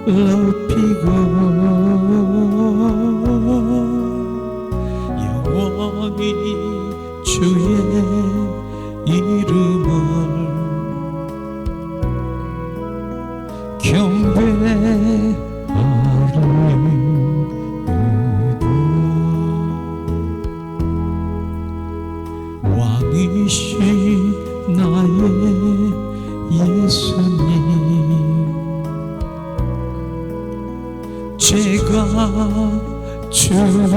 높이고 영원히 주의 이름을 경배하리이다. 왕이신 나의 예수님, 제가 주를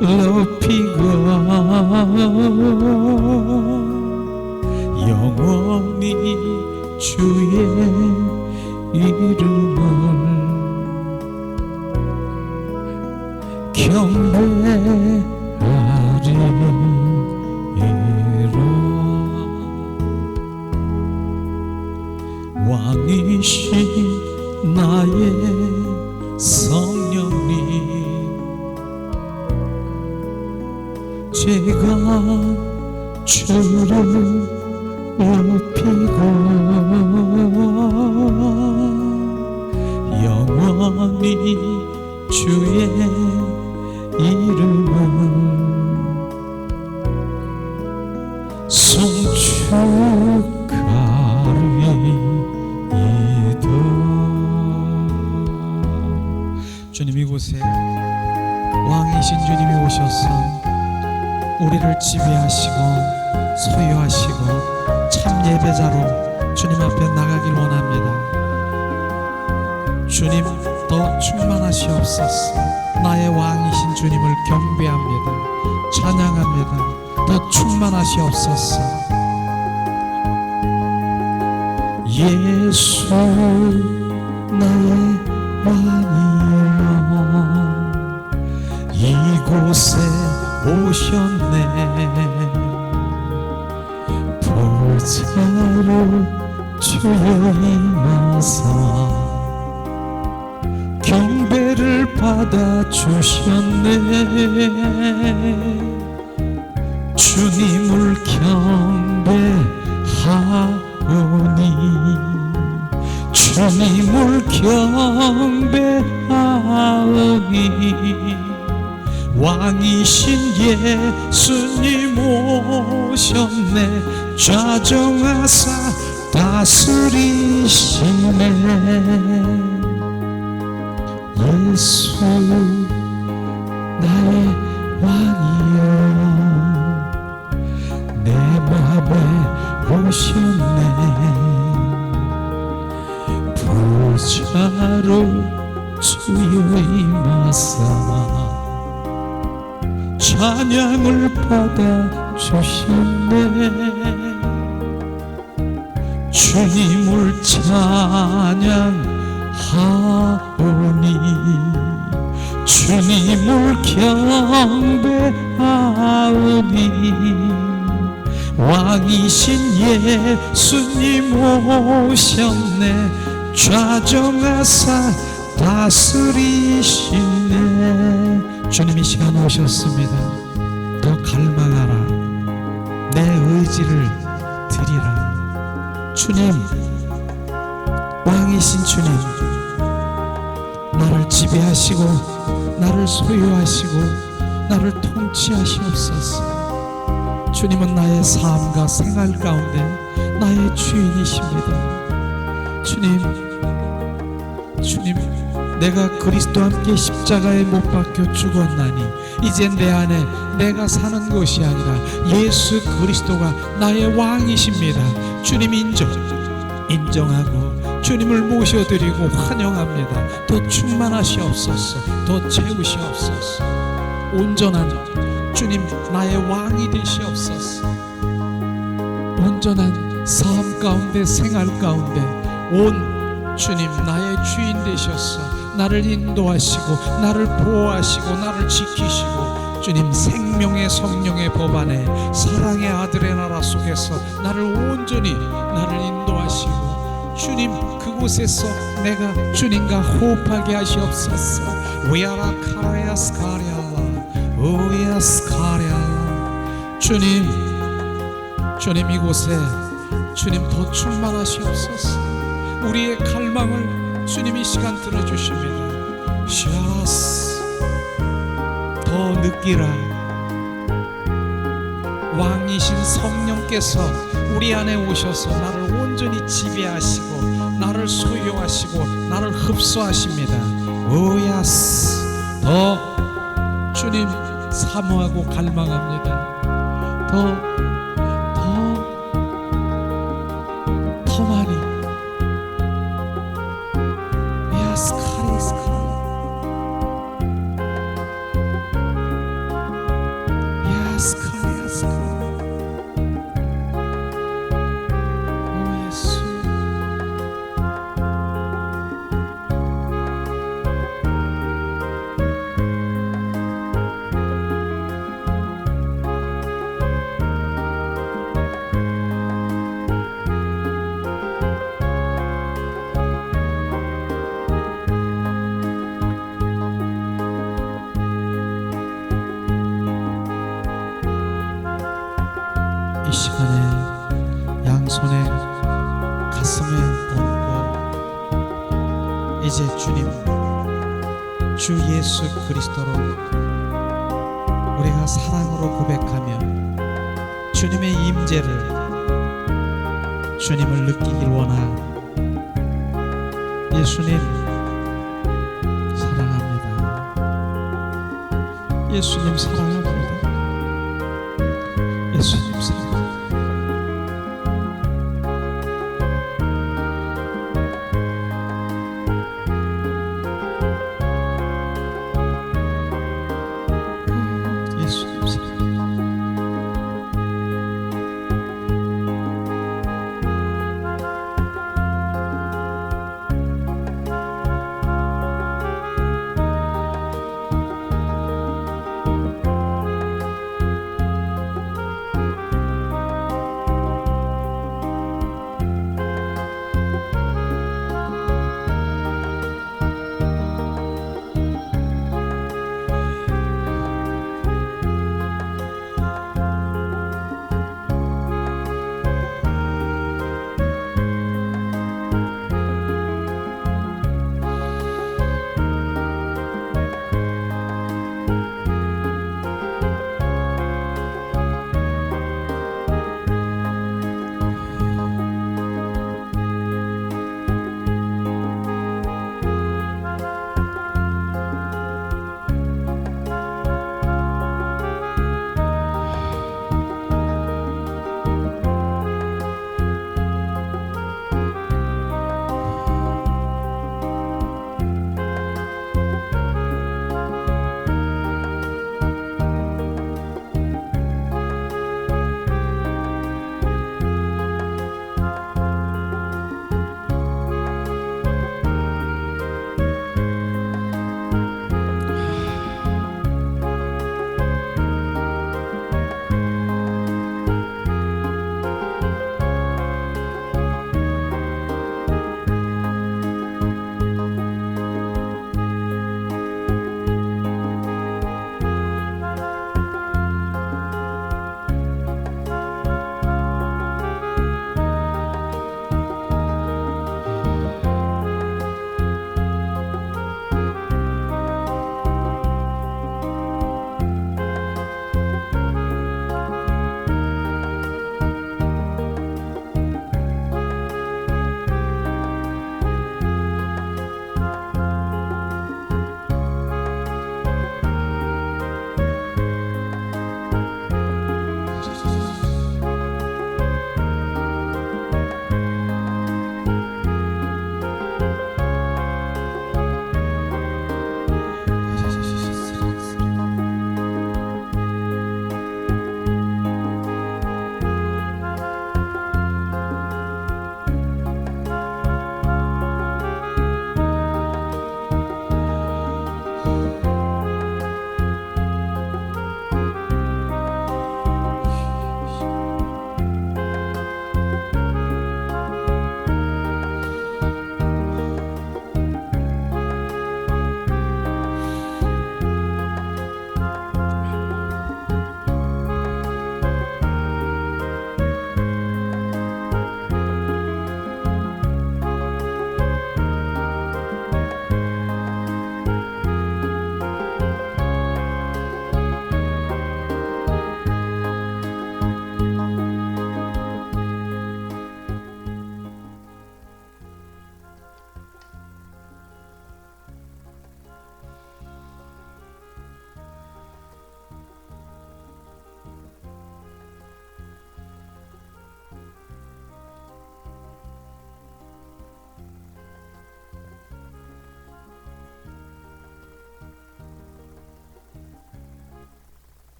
높이고 영원히 주의 이름을 경배하리이다. 왕이신 나의 성령님, 제가 주를 높이고 영원히 주의 이름을 송축하리이다. 주님, 이곳에 왕이신 주님이 오셔서 우리를 지배하시고 소유하시고 참 예배자로 주님 앞에 나가길 원합니다. 주님, 더 충만하시옵소서. 나의 왕이신 주님을 경배합니다. 찬양합니다. 더 충만하시옵소서. 예수 나의 왕이여, 이곳에 오셨네. 보좌로 주여 임하사 경배를 받아주셨네. 주님을 경배하오니, 주님을 경배하오니, 왕이신 예수님 오셨네. 좌정하사 다스리시네. 예수 나의 왕이여, 내 맘에 오셨네. 보좌로 주여 임하사 찬양을 받아주셨네. 주님을 찬양하오니, 주님을 경배하오니, 왕이신 예수님 오셨네. 좌정하사 다스리시네. 주님, 이 시간 오셨습니다. 더 갈망하라. 내 의지를 드리라. 주님, 왕이신 주님, 나를 지배하시고 나를 소유하시고 나를 통치하시옵소서. 주님은 나의 삶과 생활 가운데 나의 주인이십니다. 주님, 내가 그리스도와 함께 십자가에 못 박혀 죽었나니 이제 내 안에 내가 사는 것이 아니라 예수 그리스도가 나의 왕이십니다. 주님, 인정하고 주님을 모셔드리고 환영합니다. 더 충만하시옵소서. 더 채우시옵소서. 온전한 주님, 나의 왕이 되시옵소서. 온전한 삶 가운데 생활 가운데 온 주님, 나의 주인 되셔서 나를 인도하시고 나를 보호하시고 나를 지키시고 주님, 생명의 성령의 법 안에 사랑의 아들의 나라 속에서 나를 온전히 나를 인도하시고 주님, 그곳에서 내가 주님과 호흡하게 하시옵소서. 위아라 카라야 스카리알라 오야 스카리알라. 주님, 이곳에 주님 더 충만하시옵소서. 우리의 갈망을 주님이 시간 들어주십니다. 샤스 더 느끼라. 왕이신 성령께서 우리 안에 오셔서 나를 온전히 지배하시고 나를 소유하시고 나를 흡수하십니다. 오야스 더 주님 사모하고 갈망합니다. 더 많이. 야스카리스카 야스카리스카. 오 예수. 이 시간에 양손에 가슴에 얹고 이제 주님 주 예수 그리스도로 우리가 사랑으로 고백하며 주님의 임재를 주님을 느끼길 원합니다. 예수님 사랑합니다. 예수님 사랑합니다. 예수님 사랑합니다. 예수님 사랑합니다.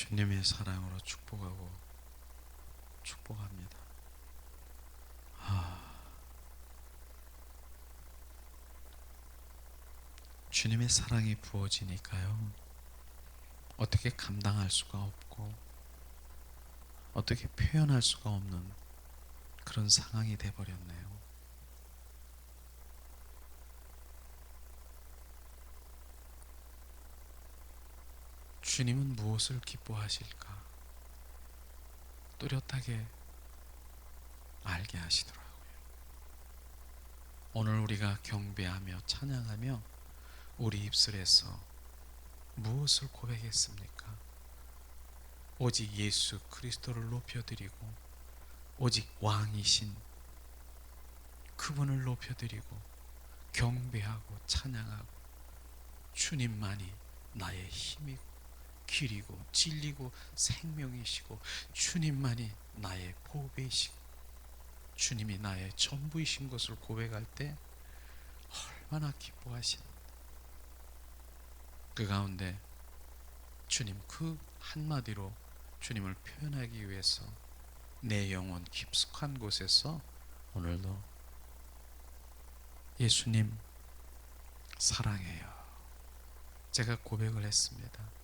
주님의 사랑으로 축복하고 축복합니다. 주님의 사랑이 부어지니까요, 어떻게 감당할 수가 없고 어떻게 표현할 수가 없는 그런 상황이 돼버렸네요. 주님은 무엇을 기뻐하실까? 뚜렷하게 알게 하시더라고요. 오늘 우리가 경배하며 찬양하며 우리 입술에서 무엇을 고백했습니까? 오직 예수 그리스도를 높여드리고 오직 왕이신 그분을 높여드리고 경배하고 찬양하고 주님만이 나의 힘이고 길이고 진리고 생명이시고 주님만이 나의 보배이시고 주님이 나의 전부이신 것을 고백할 때 얼마나 기뻐하시는가. 그 가운데 주님 그 한마디로 주님을 표현하기 위해서 내 영혼 깊숙한 곳에서 오늘도 예수님 사랑해요 제가 고백을 했습니다.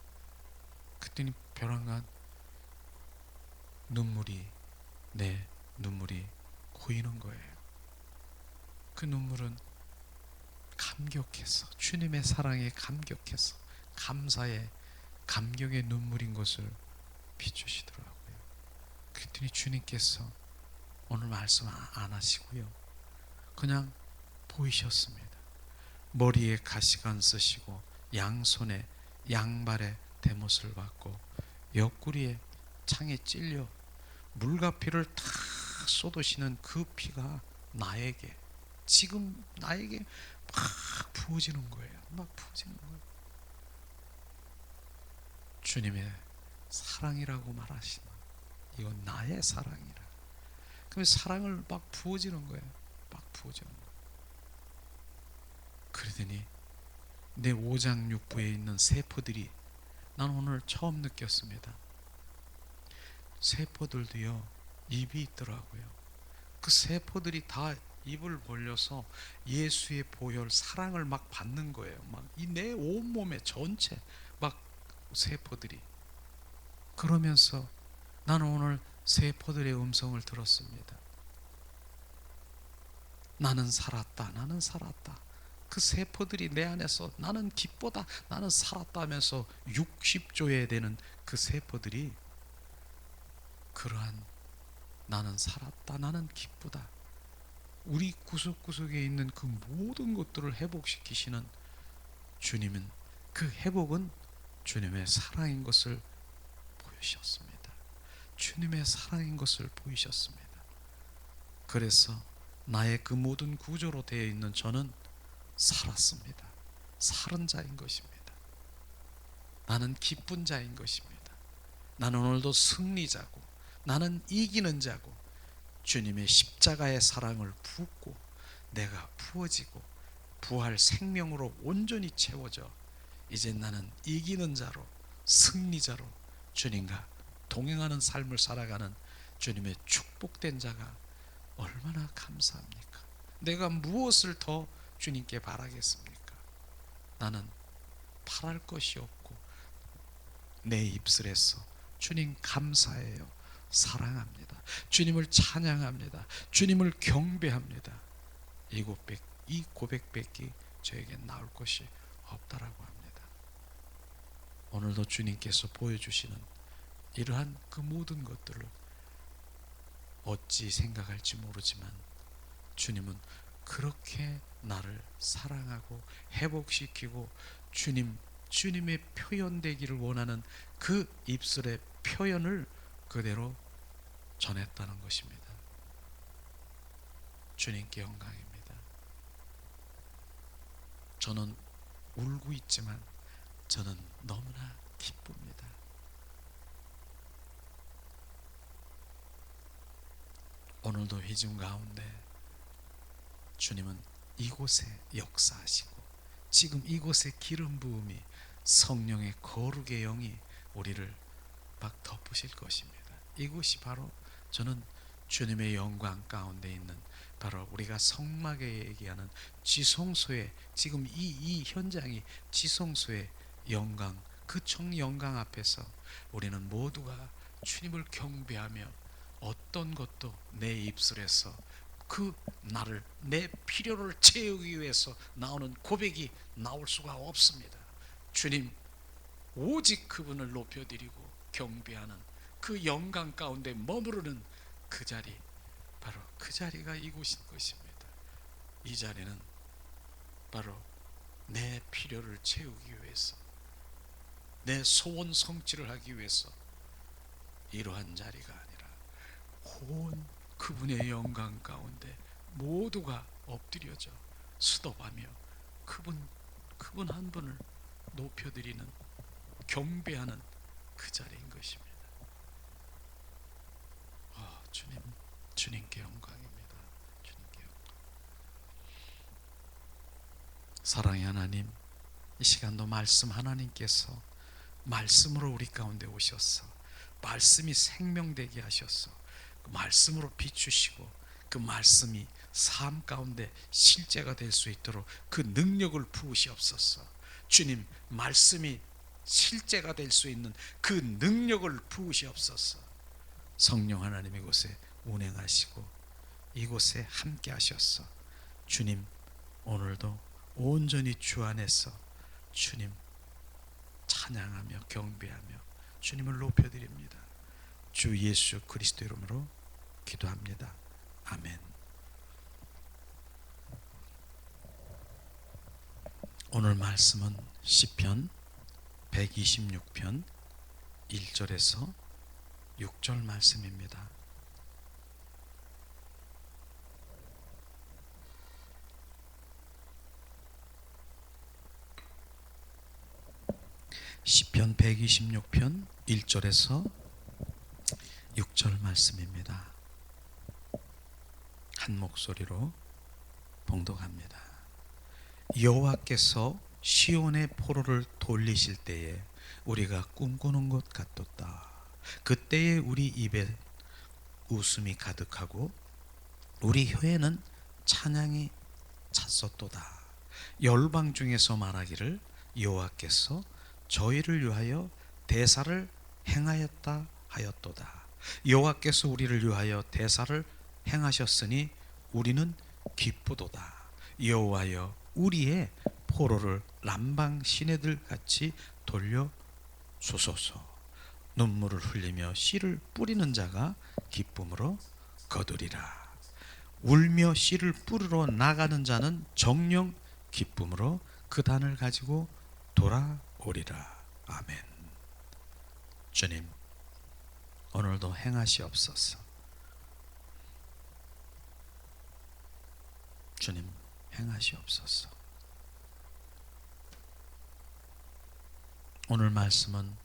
그랬더니 벼랑간 내 눈물이 고이는 거예요. 그 눈물은 감격해서 주님의 사랑에 감격해서 감사의 감격의 눈물인 것을 비추시더라고요. 그랬더니 주님께서 오늘 말씀 안 하시고요, 그냥 보이셨습니다. 머리에 가시관 쓰시고 양손에 양발에 대못을 받고 옆구리에 창에 찔려 물과 피를 다 쏟으시는 그 피가 나에게 지금 나에게 막 부어지는 거예요. 막 부어지는 거예요. 주님의 사랑이라고 말하시나, 이건 나의 사랑이라. 그럼 사랑을 막 부어지는 거예요. 막 부어지는 거예요. 그러더니 내 오장육부에 있는 세포들이, 난 오늘 처음 느꼈습니다. 세포들도요 입이 있더라고요. 그 세포들이 다 입을 벌려서 예수의 보혈 사랑을 막 받는 거예요. 막 이 내 온몸에 전체 막 세포들이. 그러면서 나는 오늘 세포들의 음성을 들었습니다. 나는 살았다, 나는 살았다. 그 세포들이 내 안에서 나는 기쁘다, 나는 살았다 하면서 60조에 되는 그 세포들이 그러한 나는 살았다, 나는 기쁘다, 우리 구석구석에 있는 그 모든 것들을 회복시키시는 주님은, 그 회복은 주님의 사랑인 것을 보이셨습니다. 주님의 사랑인 것을 보이셨습니다. 그래서 나의 그 모든 구조로 되어 있는 저는 살았습니다. 살은 자인 것입니다. 나는 기쁜 자인 것입니다. 나는 오늘도 승리자고 나는 이기는 자고 주님의 십자가의 사랑을 붓고 내가 부어지고 부활 생명으로 온전히 채워져 이제 나는 이기는 자로 승리자로 주님과 동행하는 삶을 살아가는 주님의 축복된 자가 얼마나 감사합니까? 내가 무엇을 더 주님께 바라겠습니까? 나는 바랄 것이 없고 내 입술에서 주님 감사해요, 사랑합니다, 주님을 찬양합니다, 주님을 경배합니다, 이 고백밖에 저에게 나올 것이 없다라고 합니다. 오늘도 주님께서 보여주시는 이러한 그 모든 것들을 어찌 생각할지 모르지만 주님은 그렇게 나를 사랑하고 회복시키고 주님의 표현되기를 원하는 그 입술의 표현을 그대로 전했다는 것입니다. 주님께 영광입니다. 저는 울고 있지만 저는 너무나 기쁩니다. 오늘도 회중 가운데 주님은 이곳에 역사하시고 지금 이곳에 기름 부음이 성령의 거룩의 영이 우리를 깜빡 덮으실 것입니다. 이것이 바로 저는 주님의 영광 가운데 있는 바로 우리가 성막에 얘기하는 지성소의 지금 이 현장이 지성소의 영광, 그 총영광 앞에서 우리는 모두가 주님을 경배하며 어떤 것도 내 입술에서 그 나를 내 필요를 채우기 위해서 나오는 고백이 나올 수가 없습니다. 주님 오직 그분을 높여드리고 경배하는 그 영광 가운데 머무르는 그 자리, 바로 그 자리가 이곳인 것입니다. 이 자리는 바로 내 필요를 채우기 위해서, 내 소원 성취를 하기 위해서 이러한 자리가 아니라 온 그분의 영광 가운데 모두가 엎드려져 수도하며 그분 한 분을 높여드리는 경배하는 그 자리인 것입니다. 주님께 영광입니다. 주님께 영광. 사랑의 하나님, 이 시간도 말씀 하나님께서 말씀으로 우리 가운데 오셔서 말씀이 생명되게 하셔서 그 말씀으로 비추시고 그 말씀이 삶 가운데 실제가 될 수 있도록 그 능력을 부으시옵소서. 주님, 말씀이 실제가 될 수 있는 그 능력을 부으시옵소서. 성령 하나님 이곳에 운행하시고 이곳에 함께 하셔서 주님 오늘도 온전히 주 안에서 주님 찬양하며 경배하며 주님을 높여드립니다. 주 예수 그리스도 이름으로 기도합니다. 아멘. 오늘 말씀은 시편 126편 1절에서 6절 말씀입니다. 시편 126편 1절에서 6절 말씀입니다. 한 목소리로 봉독합니다. 여호와께서 시온의 포로를 돌리실 때에 우리가 꿈꾸는 것 같았다. 그때에 우리 입에 웃음이 가득하고 우리 혀에는 찬양이 찼었도다. 열방 중에서 말하기를 여호와께서 저희를 위하여 대사를 행하였다 하였도다. 여호와께서 우리를 위하여 대사를 행하셨으니 우리는 기쁘도다. 여호와여 우리의 포로를 남방 시내들 같이 돌려 주소서. 눈물을 흘리며 씨를 뿌리는 자가 기쁨으로 거두리라. 울며 씨를 뿌리러 나가는 자는 정령 기쁨으로 그 단을 가지고 돌아오리라. 아멘. 주님 오늘도 행하시옵소서. 주님 행하시옵소서. 오늘 말씀은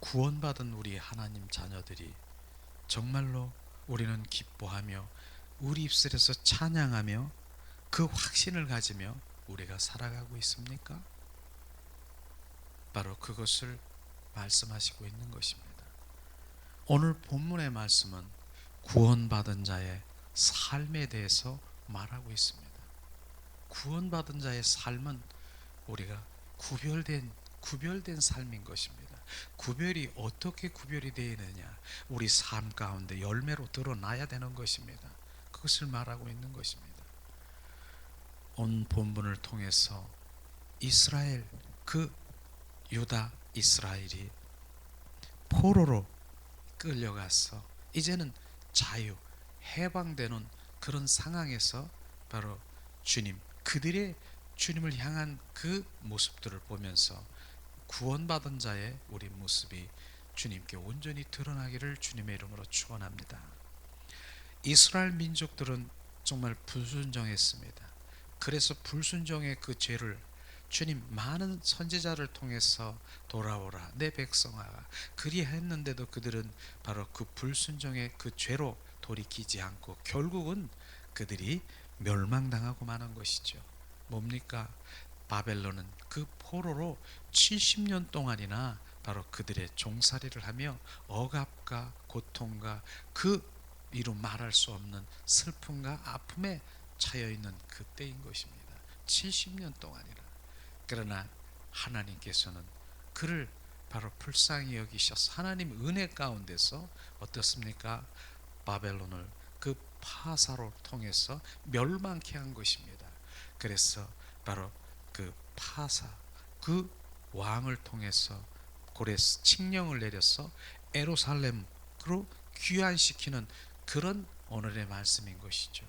구원받은 우리 하나님 자녀들이 정말로 우리는 기뻐하며 우리 입술에서 찬양하며 그 확신을 가지며 우리가 살아가고 있습니까? 바로 그것을 말씀하시고 있는 것입니다. 오늘 본문의 말씀은 구원받은 자의 삶에 대해서 말하고 있습니다. 구원받은 자의 삶은 우리가 구별된 삶인 것입니다. 구별이 어떻게 구별이 되느냐? 우리 삶 가운데 열매로 드러나야 되는 것입니다. 그것을 말하고 있는 것입니다. 온 본문을 통해서 이스라엘, 그 유다 이스라엘이 포로로 끌려가서 이제는 자유, 해방되는 그런 상황에서 바로 주님, 그들의 주님을 향한 그 모습들을 보면서 구원받은 자의 우리 모습이 주님께 온전히 드러나기를 주님의 이름으로 축원합니다. 이스라엘 민족들은 정말 불순종했습니다. 그래서 불순종의 그 죄를 주님 많은 선지자를 통해서 돌아오라 내 백성아 그리했는데도 그들은 바로 그 불순종의 그 죄로 돌이키지 않고 결국은 그들이 멸망당하고 마는 것이죠. 뭡니까? 바벨론은 그 포로로 70년 동안이나 바로 그들의 종살이를 하며 억압과 고통과 그 이루 말할 수 없는 슬픔과 아픔에 차여 있는 그때인 것입니다. 70년 동안이나. 그러나 하나님께서는 그를 바로 불쌍히 여기셔서 하나님 은혜 가운데서 어떻습니까? 바벨론을 그 파사로 통해서 멸망케 한 것입니다. 그래서 바로 그 파사, 그 왕을 통해서 고레스 칙령을 내려서 예루살렘으로 귀환시키는 그런 오늘의 말씀인 것이죠.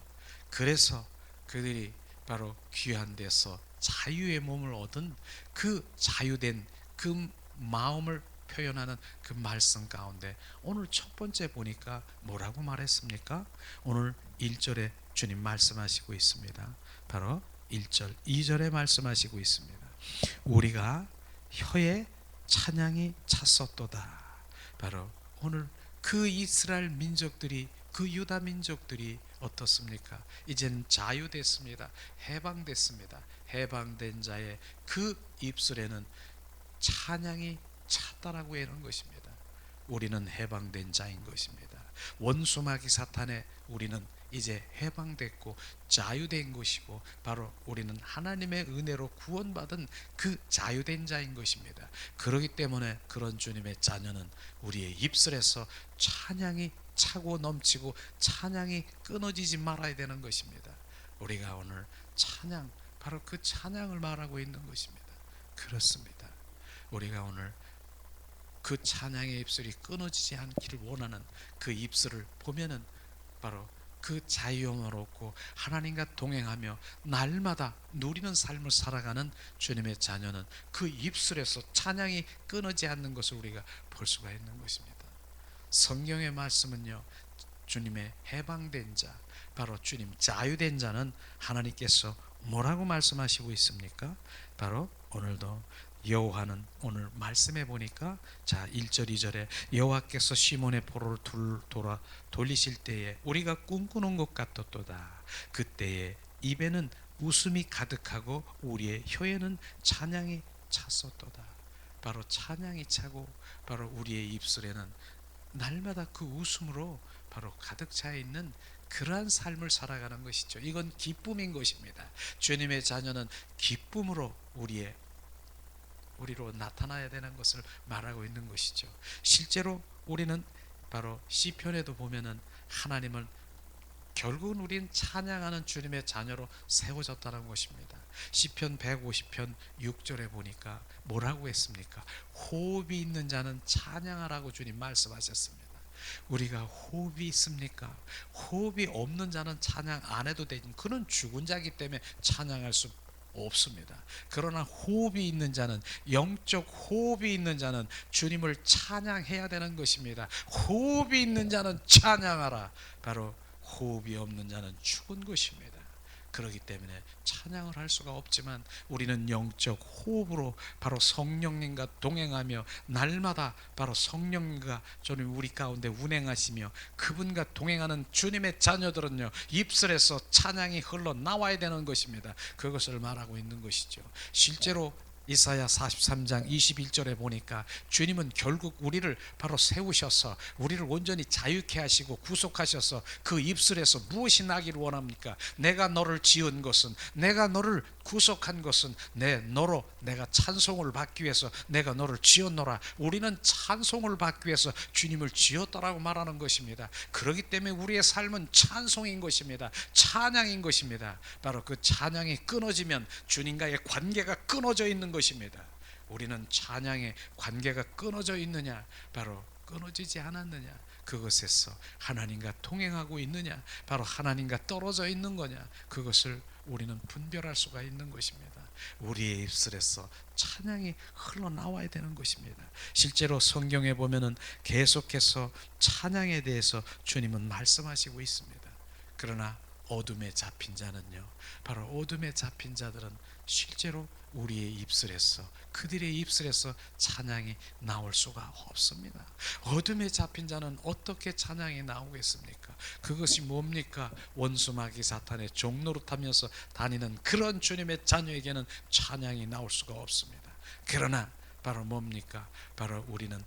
그래서 그들이 바로 귀환돼서 자유의 몸을 얻은 그 자유된 그 마음을 표현하는 그 말씀 가운데 오늘 첫 번째 보니까 뭐라고 말했습니까? 오늘 1절에 주님 말씀하시고 있습니다. 바로 1절, 2절에 말씀하시고 있습니다. 우리가 혀에 찬양이 찼었도다. 바로 오늘 그 이스라엘 민족들이, 그 유다 민족들이 어떻습니까? 이제는 자유됐습니다. 해방됐습니다. 해방된 자의 그 입술에는 찬양이 찼다라고 하는 것입니다. 우리는 해방된 자인 것입니다. 원수마귀 사탄에 우리는 이제 해방됐고 자유된 것이고 바로 우리는 하나님의 은혜로 구원받은 그 자유된 자인 것입니다. 그렇기 때문에 그런 주님의 자녀는 우리의 입술에서 찬양이 차고 넘치고 찬양이 끊어지지 말아야 되는 것입니다. 우리가 오늘 찬양, 바로 그 찬양을 말하고 있는 것입니다. 그렇습니다. 우리가 오늘 그 찬양의 입술이 끊어지지 않기를 원하는 그 입술을 보면은 바로 그 자유함을 얻고 하나님과 동행하며 날마다 누리는 삶을 살아가는 주님의 자녀는 그 입술에서 찬양이 끊어지지 않는 것을 우리가 볼 수가 있는 것입니다. 성경의 말씀은요, 주님의 해방된 자, 바로 주님 자유된 자는 하나님께서 뭐라고 말씀하시고 있습니까? 바로 오늘도 여호와는 오늘 말씀해 보니까 자 1절 2절에 여호와께서 시몬의 포로를 돌리실 때에 우리가 꿈꾸는 것 같았도다. 그때에 입에는 웃음이 가득하고 우리의 혀에는 찬양이 찼었도다. 바로 찬양이 차고 바로 우리의 입술에는 날마다 그 웃음으로 바로 가득 차 있는 그러한 삶을 살아가는 것이죠. 이건 기쁨인 것입니다. 주님의 자녀는 기쁨으로 우리로 나타나야 되는 것을 말하고 있는 것이죠. 실제로 우리는 바로 시편에도 보면은 하나님을 결국은 우리는 찬양하는 주님의 자녀로 세워졌다는 것입니다. 시편 150편 6절에 보니까 뭐라고 했습니까? 호흡이 있는 자는 찬양하라고 주님 말씀하셨습니다. 우리가 호흡이 있습니까? 호흡이 없는 자는 찬양 안 해도 되는, 그는 죽은 자이기 때문에 찬양할 수 없습니다. 그러나 호흡이 있는 자는, 영적 호흡이 있는 자는 주님을 찬양해야 되는 것입니다. 호흡이 있는 자는 찬양하라. 바로 호흡이 없는 자는 죽은 것입니다. 그렇기 때문에 찬양을 할 수가 없지만 우리는 영적 호흡으로 바로 성령님과 동행하며 날마다 바로 성령과 주님 우리 가운데 운행하시며 그분과 동행하는 주님의 자녀들은요, 입술에서 찬양이 흘러나와야 되는 것입니다. 그것을 말하고 있는 것이죠. 실제로 이사야 43장 21절에 보니까 주님은 결국 우리를 바로 세우셔서 우리를 온전히 자유케 하시고 구속하셔서 그 입술에서 무엇이 나기를 원합니까? 내가 너를 지은 것은, 내가 너를 구속한 것은 너로 내가 찬송을 받기 위해서 내가 너를 지었노라. 우리는 찬송을 받기 위해서 주님을 지었다라고 말하는 것입니다. 그렇기 때문에 우리의 삶은 찬송인 것입니다. 찬양인 것입니다. 바로 그 찬양이 끊어지면 주님과의 관계가 끊어져 있는 것입니다. 우리는 찬양의 관계가 끊어져 있느냐, 바로 끊어지지 않았느냐, 그것에서 하나님과 동행하고 있느냐, 바로 하나님과 떨어져 있는 거냐, 그것을 우리는 분별할 수가 있는 것입니다. 우리의 입술에서 찬양이 흘러나와야 되는 것입니다. 실제로 성경에 보면은 계속해서 찬양에 대해서 주님은 말씀하시고 있습니다. 그러나 어둠에 잡힌 자는요, 바로 어둠에 잡힌 자들은 실제로 우리의 입술에서, 그들의 입술에서 찬양이 나올 수가 없습니다. 어둠에 잡힌 자는 어떻게 찬양이 나오겠습니까? 그것이 뭡니까? 원수 마귀 사탄의 종노릇하면서 다니는 그런 주님의 자녀에게는 찬양이 나올 수가 없습니다. 그러나 바로 뭡니까? 바로 우리는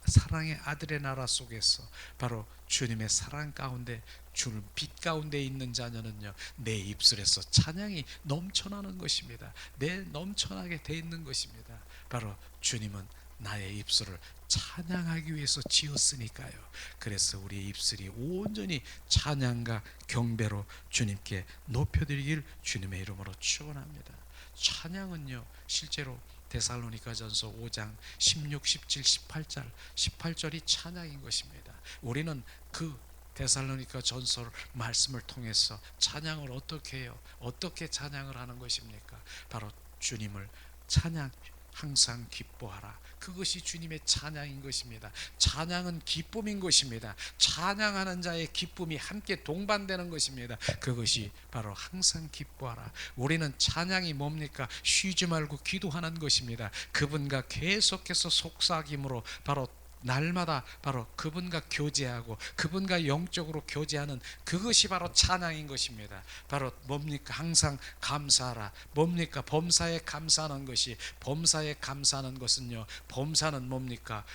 사랑의 아들의 나라 속에서 바로 주님의 사랑 가운데, 주는 빛 가운데 있는 자녀는요, 내 입술에서 찬양이 넘쳐나는 것입니다. 내 넘쳐나게 돼 있는 것입니다. 바로 주님은 나의 입술을 찬양하기 위해서 지었으니까요. 그래서 우리의 입술이 온전히 찬양과 경배로 주님께 높여드리길 주님의 이름으로 축원합니다. 찬양은요, 실제로 데살로니가전서 5장 16, 17, 18절이 찬양인 것입니다. 우리는 그 데살로니가 전서 말씀을 통해서 찬양을 어떻게 해요? 어떻게 찬양을 하는 것입니까? 바로 주님을 찬양, 항상 기뻐하라. 그것이 주님의 찬양인 것입니다. 찬양은 기쁨인 것입니다. 찬양하는 자의 기쁨이 함께 동반되는 것입니다. 그것이 바로 항상 기뻐하라. 우리는 찬양이 뭡니까? 쉬지 말고 기도하는 것입니다. 그분과 계속해서 속삭임으로 바로 날마다 바로 그분과 교제하고 그분과 영적으로 교제하는 그것이 바로 찬양인 것입니다. 바로 뭡니까? 항상 감사하라. 뭡니까? 범사에 감사하는 것이, 범사에 감사하는 것은요, 범사는 뭡니까?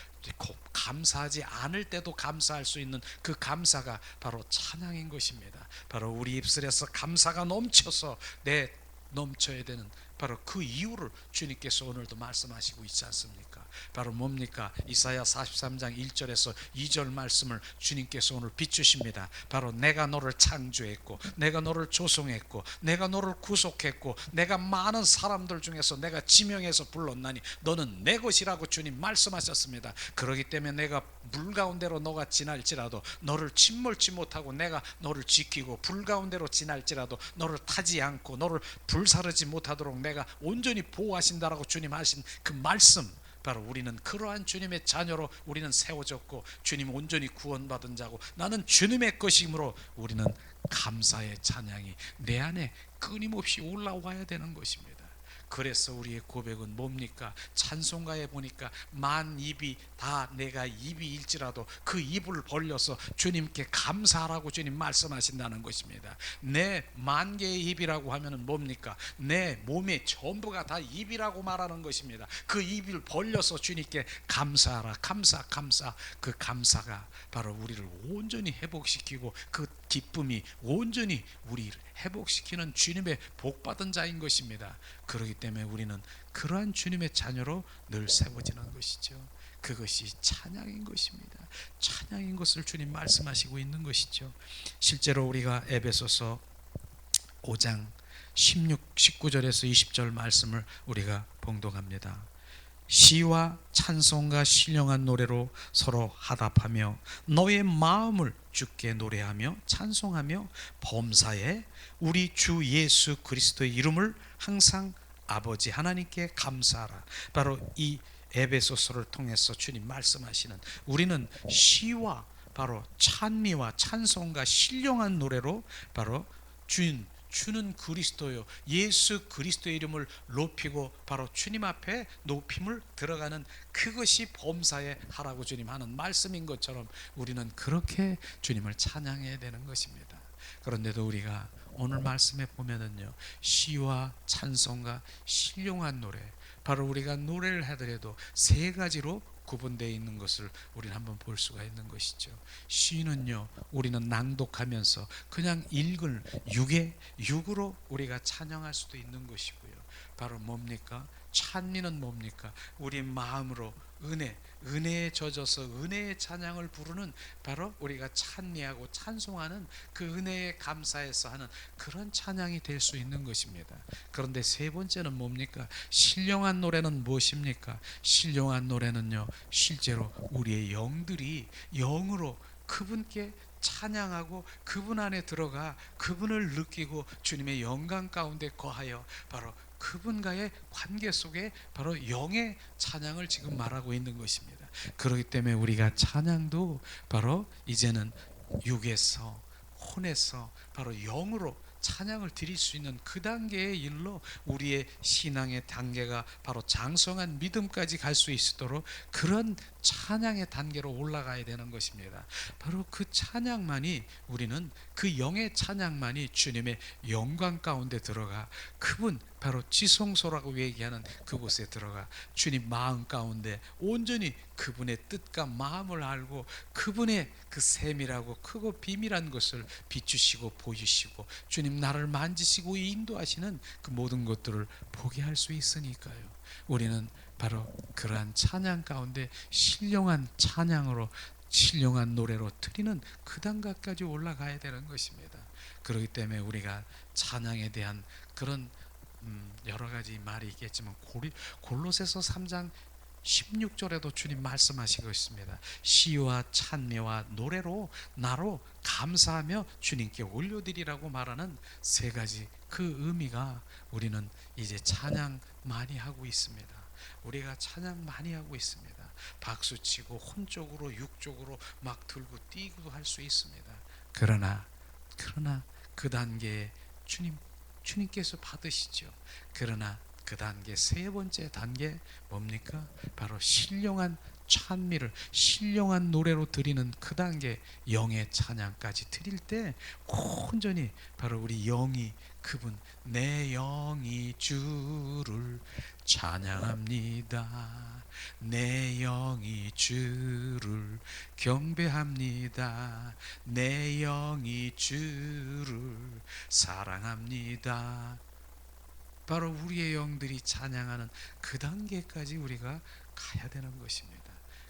감사하지 않을 때도 감사할 수 있는 그 감사가 바로 찬양인 것입니다. 바로 우리 입술에서 감사가 넘쳐서 넘쳐야 되는 바로 그 이유를 주님께서 오늘도 말씀하시고 있지 않습니까? 바로 뭡니까? 이사야 43장 1절에서 2절 말씀을 주님께서 오늘 비추십니다. 바로 내가 너를 창조했고, 내가 너를 조성했고, 내가 너를 구속했고, 내가 많은 사람들 중에서 내가 지명해서 불렀나니 너는 내 것이라고 주님 말씀하셨습니다. 그렇기 때문에 내가 물 가운데로 너가 지날지라도 너를 침몰치 못하고 내가 너를 지키고, 불 가운데로 지날지라도 너를 타지 않고 너를 불사르지 못하도록 내가 온전히 보호하신다라고 주님 하신 그 말씀, 바로 우리는 그러한 주님의 자녀로 우리는 세워졌고, 주님 온전히 구원받은 자고, 나는 주님의 것이므로 우리는 감사의 찬양이 내 안에 끊임없이 올라와야 되는 것입니다. 그래서 우리의 고백은 뭡니까? 찬송가에 보니까 만 입이 다 내가 입이일지라도 그 입을 벌려서 주님께 감사하라고 주님 말씀하신다는 것입니다. 내 만 개의 입이라고 하면은 뭡니까? 내 몸의 전부가 다 입이라고 말하는 것입니다. 그 입을 벌려서 주님께 감사하라. 감사. 그 감사가 바로 우리를 온전히 회복시키고, 그 기쁨이 온전히 우리를 회복시키는 주님의 복받은 자인 것입니다. 그렇기 때문에 우리는 그러한 주님의 자녀로 늘 세워지는 것이죠. 그것이 찬양인 것입니다. 찬양인 것을 주님 말씀하시고 있는 것이죠. 실제로 우리가 에베소서 5장 16, 19절에서 20절 말씀을 우리가 봉독합니다. 시와 찬송과 신령한 노래로 서로 화답하며 너의 마음을 주께 노래하며 찬송하며 범사에 우리 주 예수 그리스도의 이름을 항상 아버지 하나님께 감사하라. 바로 이 에베소서를 통해서 주님 말씀하시는, 우리는 시와 바로 찬미와 찬송과 신령한 노래로 바로 주는 그리스도요, 예수 그리스도의 이름을 높이고 바로 주님 앞에 높임을 들어가는 그것이 범사에 하라고 주님 하는 말씀인 것처럼 우리는 그렇게 주님을 찬양해야 되는 것입니다. 그런데도 우리가 오늘 말씀에 보면은요, 시와 찬송과 신령한 노래, 바로 우리가 노래를 하더라도 세 가지로 구분되어 있는 것을 우리는 한번 볼 수가 있는 것이죠. 시는요, 우리는 낭독하면서 그냥 읽을 육으로 우리가 찬양할 수도 있는 것이고요. 바로 뭡니까? 찬미는 뭡니까? 우리 마음으로 은혜에 젖어서 은혜의 찬양을 부르는, 바로 우리가 찬미하고 찬송하는 그 은혜에 감사해서 하는 그런 찬양이 될 수 있는 것입니다. 그런데 세 번째는 뭡니까? 신령한 노래는 무엇입니까? 신령한 노래는요, 실제로 우리의 영들이 영으로 그분께 찬양하고 그분 안에 들어가 그분을 느끼고 주님의 영광 가운데 거하여 바로 그분과의 관계 속에 바로 영의 찬양을 지금 말하고 있는 것입니다. 그렇기 때문에 우리가 찬양도 바로 이제는 육에서 혼에서 바로 영으로 찬양을 드릴 수 있는 그 단계의 일로 우리의 신앙의 단계가 바로 장성한 믿음까지 갈 수 있도록 그런 찬양의 단계로 올라가야 되는 것입니다. 바로 그 찬양만이, 우리는 그 영의 찬양만이 주님의 영광 가운데 들어가, 그분 바로 지성소라고 얘기하는 그곳에 들어가 주님 마음 가운데 온전히 그분의 뜻과 마음을 알고 그분의 그 세밀하고 크고 비밀한 것을 비추시고 보여주시고 주님 나를 만지시고 인도하시는 그 모든 것들을 보게 할 수 있으니까요. 우리는 바로 그러한 찬양 가운데 신령한 찬양으로, 신령한 노래로 드리는 그 단계까지 올라가야 되는 것입니다. 그렇기 때문에 우리가 찬양에 대한 그런 여러 가지 말이 있겠지만 골로새서 3장 16절에도 주님 말씀하시고 있습니다. 시와 찬미와 노래로 나로 감사하며 주님께 올려드리라고 말하는 세 가지 그 의미가, 우리는 이제 찬양 많이 하고 있습니다. 우리가 찬양 많이 하고 있습니다. 박수치고 혼적으로 육적으로 막 들고 뛰기도 할 수 있습니다. 그러나 그 단계에 주님께서 받으시죠. 그러나 그 단계, 세 번째 단계 뭡니까? 바로 신령한 찬미를 신령한 노래로 드리는 그 단계, 영의 찬양까지 드릴 때 온전히 바로 우리 영이, 그분 내 영이 주를 찬양합니다. 내 영이 주를 경배합니다. 내 영이 주를 사랑합니다. 바로 우리의 영들이 찬양하는 그 단계까지 우리가 가야 되는 것입니다.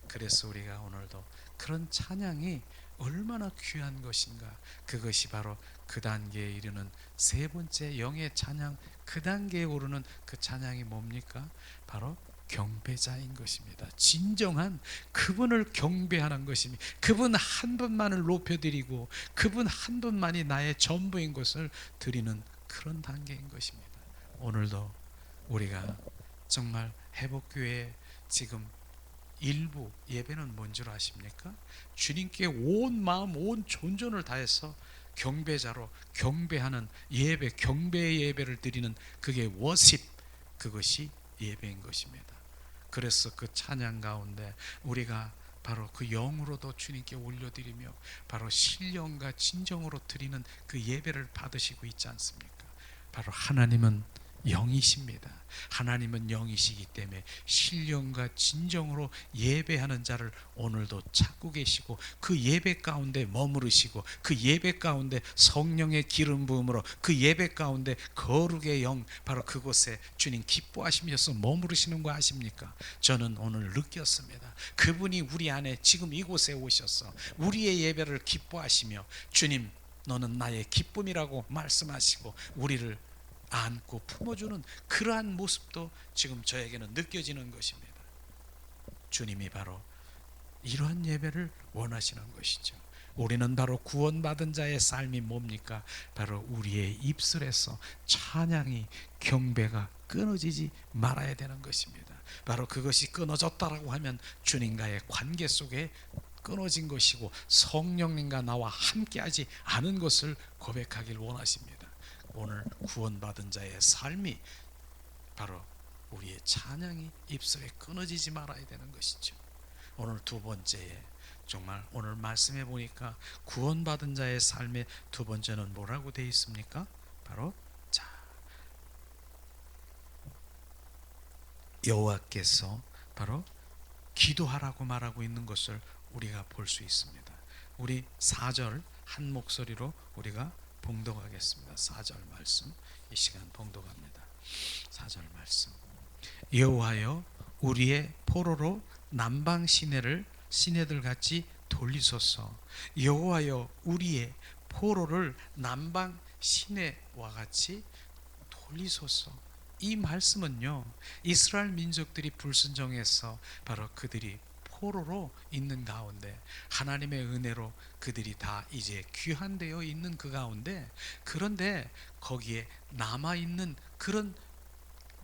그래서 우리가 오늘도 그런 찬양이 얼마나 귀한 것인가, 그것이 바로 그 단계에 이르는 세 번째 영의 찬양, 그 단계에 오르는 그 찬양이 뭡니까? 바로 경배자인 것입니다. 진정한 그분을 경배하는 것입니다. 그분 한 분만을 높여드리고 그분 한 분만이 나의 전부인 것을 드리는 그런 단계인 것입니다. 오늘도 우리가 정말 회복교회 지금 일부 예배는 뭔 줄 아십니까? 주님께 온 마음 온 존전을 다해서 경배자로 경배하는 예배, 경배의 예배를 드리는 그게 워십, 그것이 예배인 것입니다. 그래서 그 찬양 가운데 우리가 바로 그 영으로도 주님께 올려드리며 바로 신령과 진정으로 드리는 그 예배를 받으시고 있지 않습니까? 바로 하나님은 영이십니다. 하나님은 영이시기 때문에 신령과 진정으로 예배하는 자를 오늘도 찾고 계시고 그 예배 가운데 머무르시고 그 예배 가운데 성령의 기름 부음으로 그 예배 가운데 거룩의 영, 바로 그곳에 주님 기뻐하시면서 머무르시는 거 아십니까? 저는 오늘 느꼈습니다. 그분이 우리 안에 지금 이곳에 오셔서 우리의 예배를 기뻐하시며 주님 너는 나의 기쁨이라고 말씀하시고 우리를 안고 품어주는 그러한 모습도 지금 저에게는 느껴지는 것입니다. 주님이 바로 이러한 예배를 원하시는 것이죠. 우리는 바로 구원받은 자의 삶이 뭡니까? 바로 우리의 입술에서 찬양이, 경배가 끊어지지 말아야 되는 것입니다. 바로 그것이 끊어졌다라고 하면 주님과의 관계 속에 끊어진 것이고 성령님과 나와 함께하지 않은 것을 고백하길 원하십니다. 오늘 구원받은 자의 삶이 바로 우리의 찬양이 입술에 끊어지지 말아야 되는 것이죠. 오늘 두 번째에 정말 오늘 말씀해 보니까 구원받은 자의 삶의 두 번째는 뭐라고 되어 있습니까? 바로 자, 여호와께서 바로 기도하라고 말하고 있는 것을 우리가 볼 수 있습니다. 우리 4절 한 목소리로 우리가 봉독하겠습니다. 4절 말씀 이 시간 봉독합니다. 4절 말씀. 여호와여 우리의 포로로 남방 시내들 같이 돌리소서. 여호와여 우리의 포로를 남방 시내와 같이 돌리소서. 이 말씀은요, 이스라엘 민족들이 불순종해서 바로 그들이 포로로 있는 가운데 하나님의 은혜로 그들이 다 이제 귀환되어 있는 그 가운데, 그런데 거기에 남아있는 그런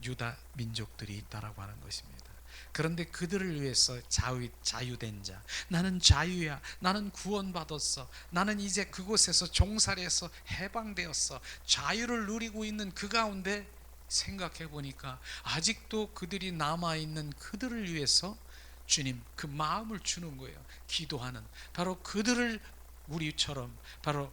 유다 민족들이 있다라고 하는 것입니다. 그런데 그들을 위해서 자유된 자, 나는 자유야, 나는 구원받았어, 나는 이제 그곳에서 종살이에서 해방되었어, 자유를 누리고 있는 그 가운데 생각해 보니까 아직도 그들이 남아있는 그들을 위해서 주님 그 마음을 주는 거예요. 기도하는, 바로 그들을 우리처럼 바로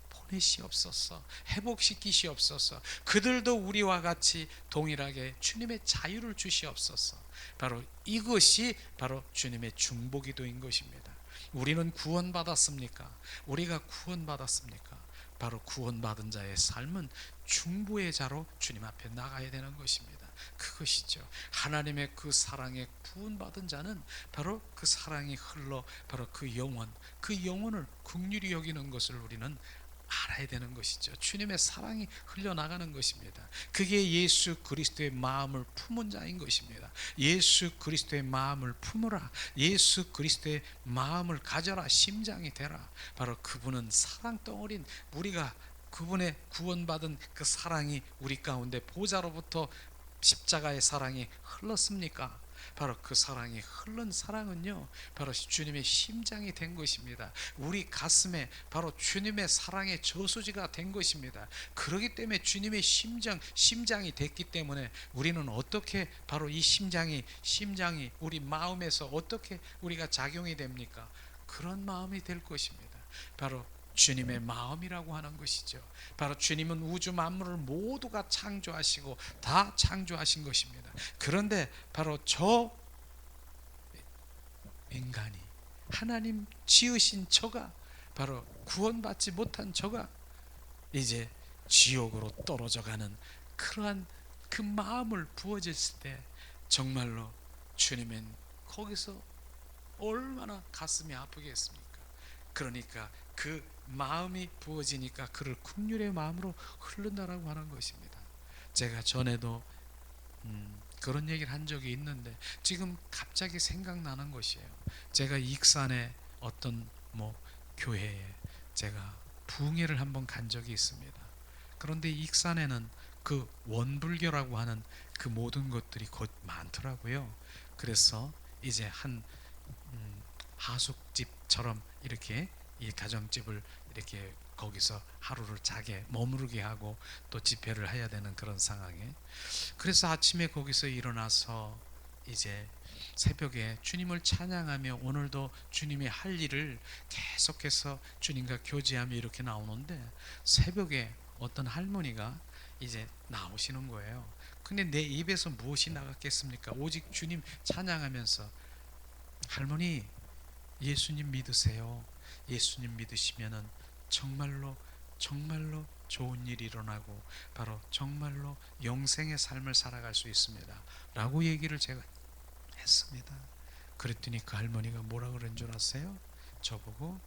보내시옵소서, 회복시키시옵소서, 그들도 우리와 같이 동일하게 주님의 자유를 주시옵소서. 바로 이것이 바로 주님의 중보기도인 것입니다. 우리는 구원받았습니까? 우리가 구원받았습니까? 바로 구원받은 자의 삶은 중보의 자로 주님 앞에 나가야 되는 것입니다. 그것이죠. 하나님의 그 사랑에 구원받은 자는 바로 그 사랑이 흘러 바로 그 영혼을 긍휼히 여기는 것을 우리는 알아야 되는 것이죠. 주님의 사랑이 흘려나가는 것입니다. 그게 예수 그리스도의 마음을 품은 자인 것입니다. 예수 그리스도의 마음을 품으라, 예수 그리스도의 마음을 가져라, 심장이 되라. 바로 그분은 사랑 덩어리인 우리가, 그분의 구원받은 그 사랑이 우리 가운데 보좌로부터 십자가의 사랑이 흘렀습니까? 바로 그 사랑이 흐른 사랑은요, 바로 주님의 심장이 된 것입니다. 우리 가슴에 바로 주님의 사랑의 저수지가 된 것입니다. 그렇기 때문에 주님의 심장이 됐기 때문에 우리는 어떻게 바로 이 심장이 우리 마음에서 어떻게 우리가 작용이 됩니까? 그런 마음이 될 것입니다. 바로 주님의 마음이라고 하는 것이죠. 바로 주님은 우주 만물을 모두가 창조하시고 다 창조하신 것입니다. 그런데 바로 저 인간이, 하나님 지으신 저가, 바로 구원받지 못한 저가 이제 지옥으로 떨어져 가는 그러한 그 마음을 부어졌을 때 정말로 주님은 거기서 얼마나 가슴이 아프겠습니까? 그러니까 그 마음이 부어지니까 그를 긍휼의 마음으로 흐른다라고 하는 것입니다. 제가 전에도 그런 얘기를 한 적이 있는데 지금 갑자기 생각나는 것이에요. 제가 익산의 어떤 교회에 제가 부흥회를 한번 간 적이 있습니다. 그런데 익산에는 그 원불교라고 하는 그 모든 것들이 곧 많더라고요. 그래서 이제 한 하숙집처럼 이렇게 이 가정집을 이렇게 거기서 하루를 자게 머무르게 하고 또 집회를 해야 되는 그런 상황에, 그래서 아침에 거기서 일어나서 이제 새벽에 주님을 찬양하며 오늘도 주님이 할 일을 계속해서 주님과 교제하며 이렇게 나오는데 새벽에 어떤 할머니가 이제 나오시는 거예요. 근데 내 입에서 무엇이 나갔겠습니까? 오직 주님 찬양하면서, 할머니 예수님 믿으세요. 예수님 믿으시면은 정말로 좋은 일이 일어나고 바로 정말로 영생의 삶을 살아갈 수 있습니다 라고 얘기를 제가 했습니다. 그랬더니 그 할머니가 뭐라 그런 줄 아세요? 저보고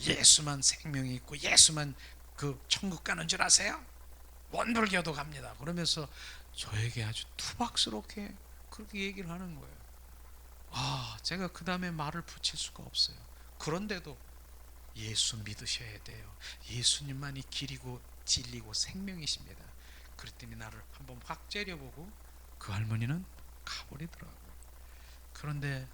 예수만 생명이 있고 예수만 그 천국 가는 줄 아세요? 원불교도 갑니다 그러면서 저에게 아주 투박스럽게 그렇게 얘기를 하는 거예요. 제가 그 다음에 말을 붙일 수가 없어요. 그런데도 예수 믿으셔야 돼요. 예수님만이 길이고 진리고 생명이십니다. 그랬더니 나를 한번 확 째려보고 그 할머니는 가버리더라고요. 그런데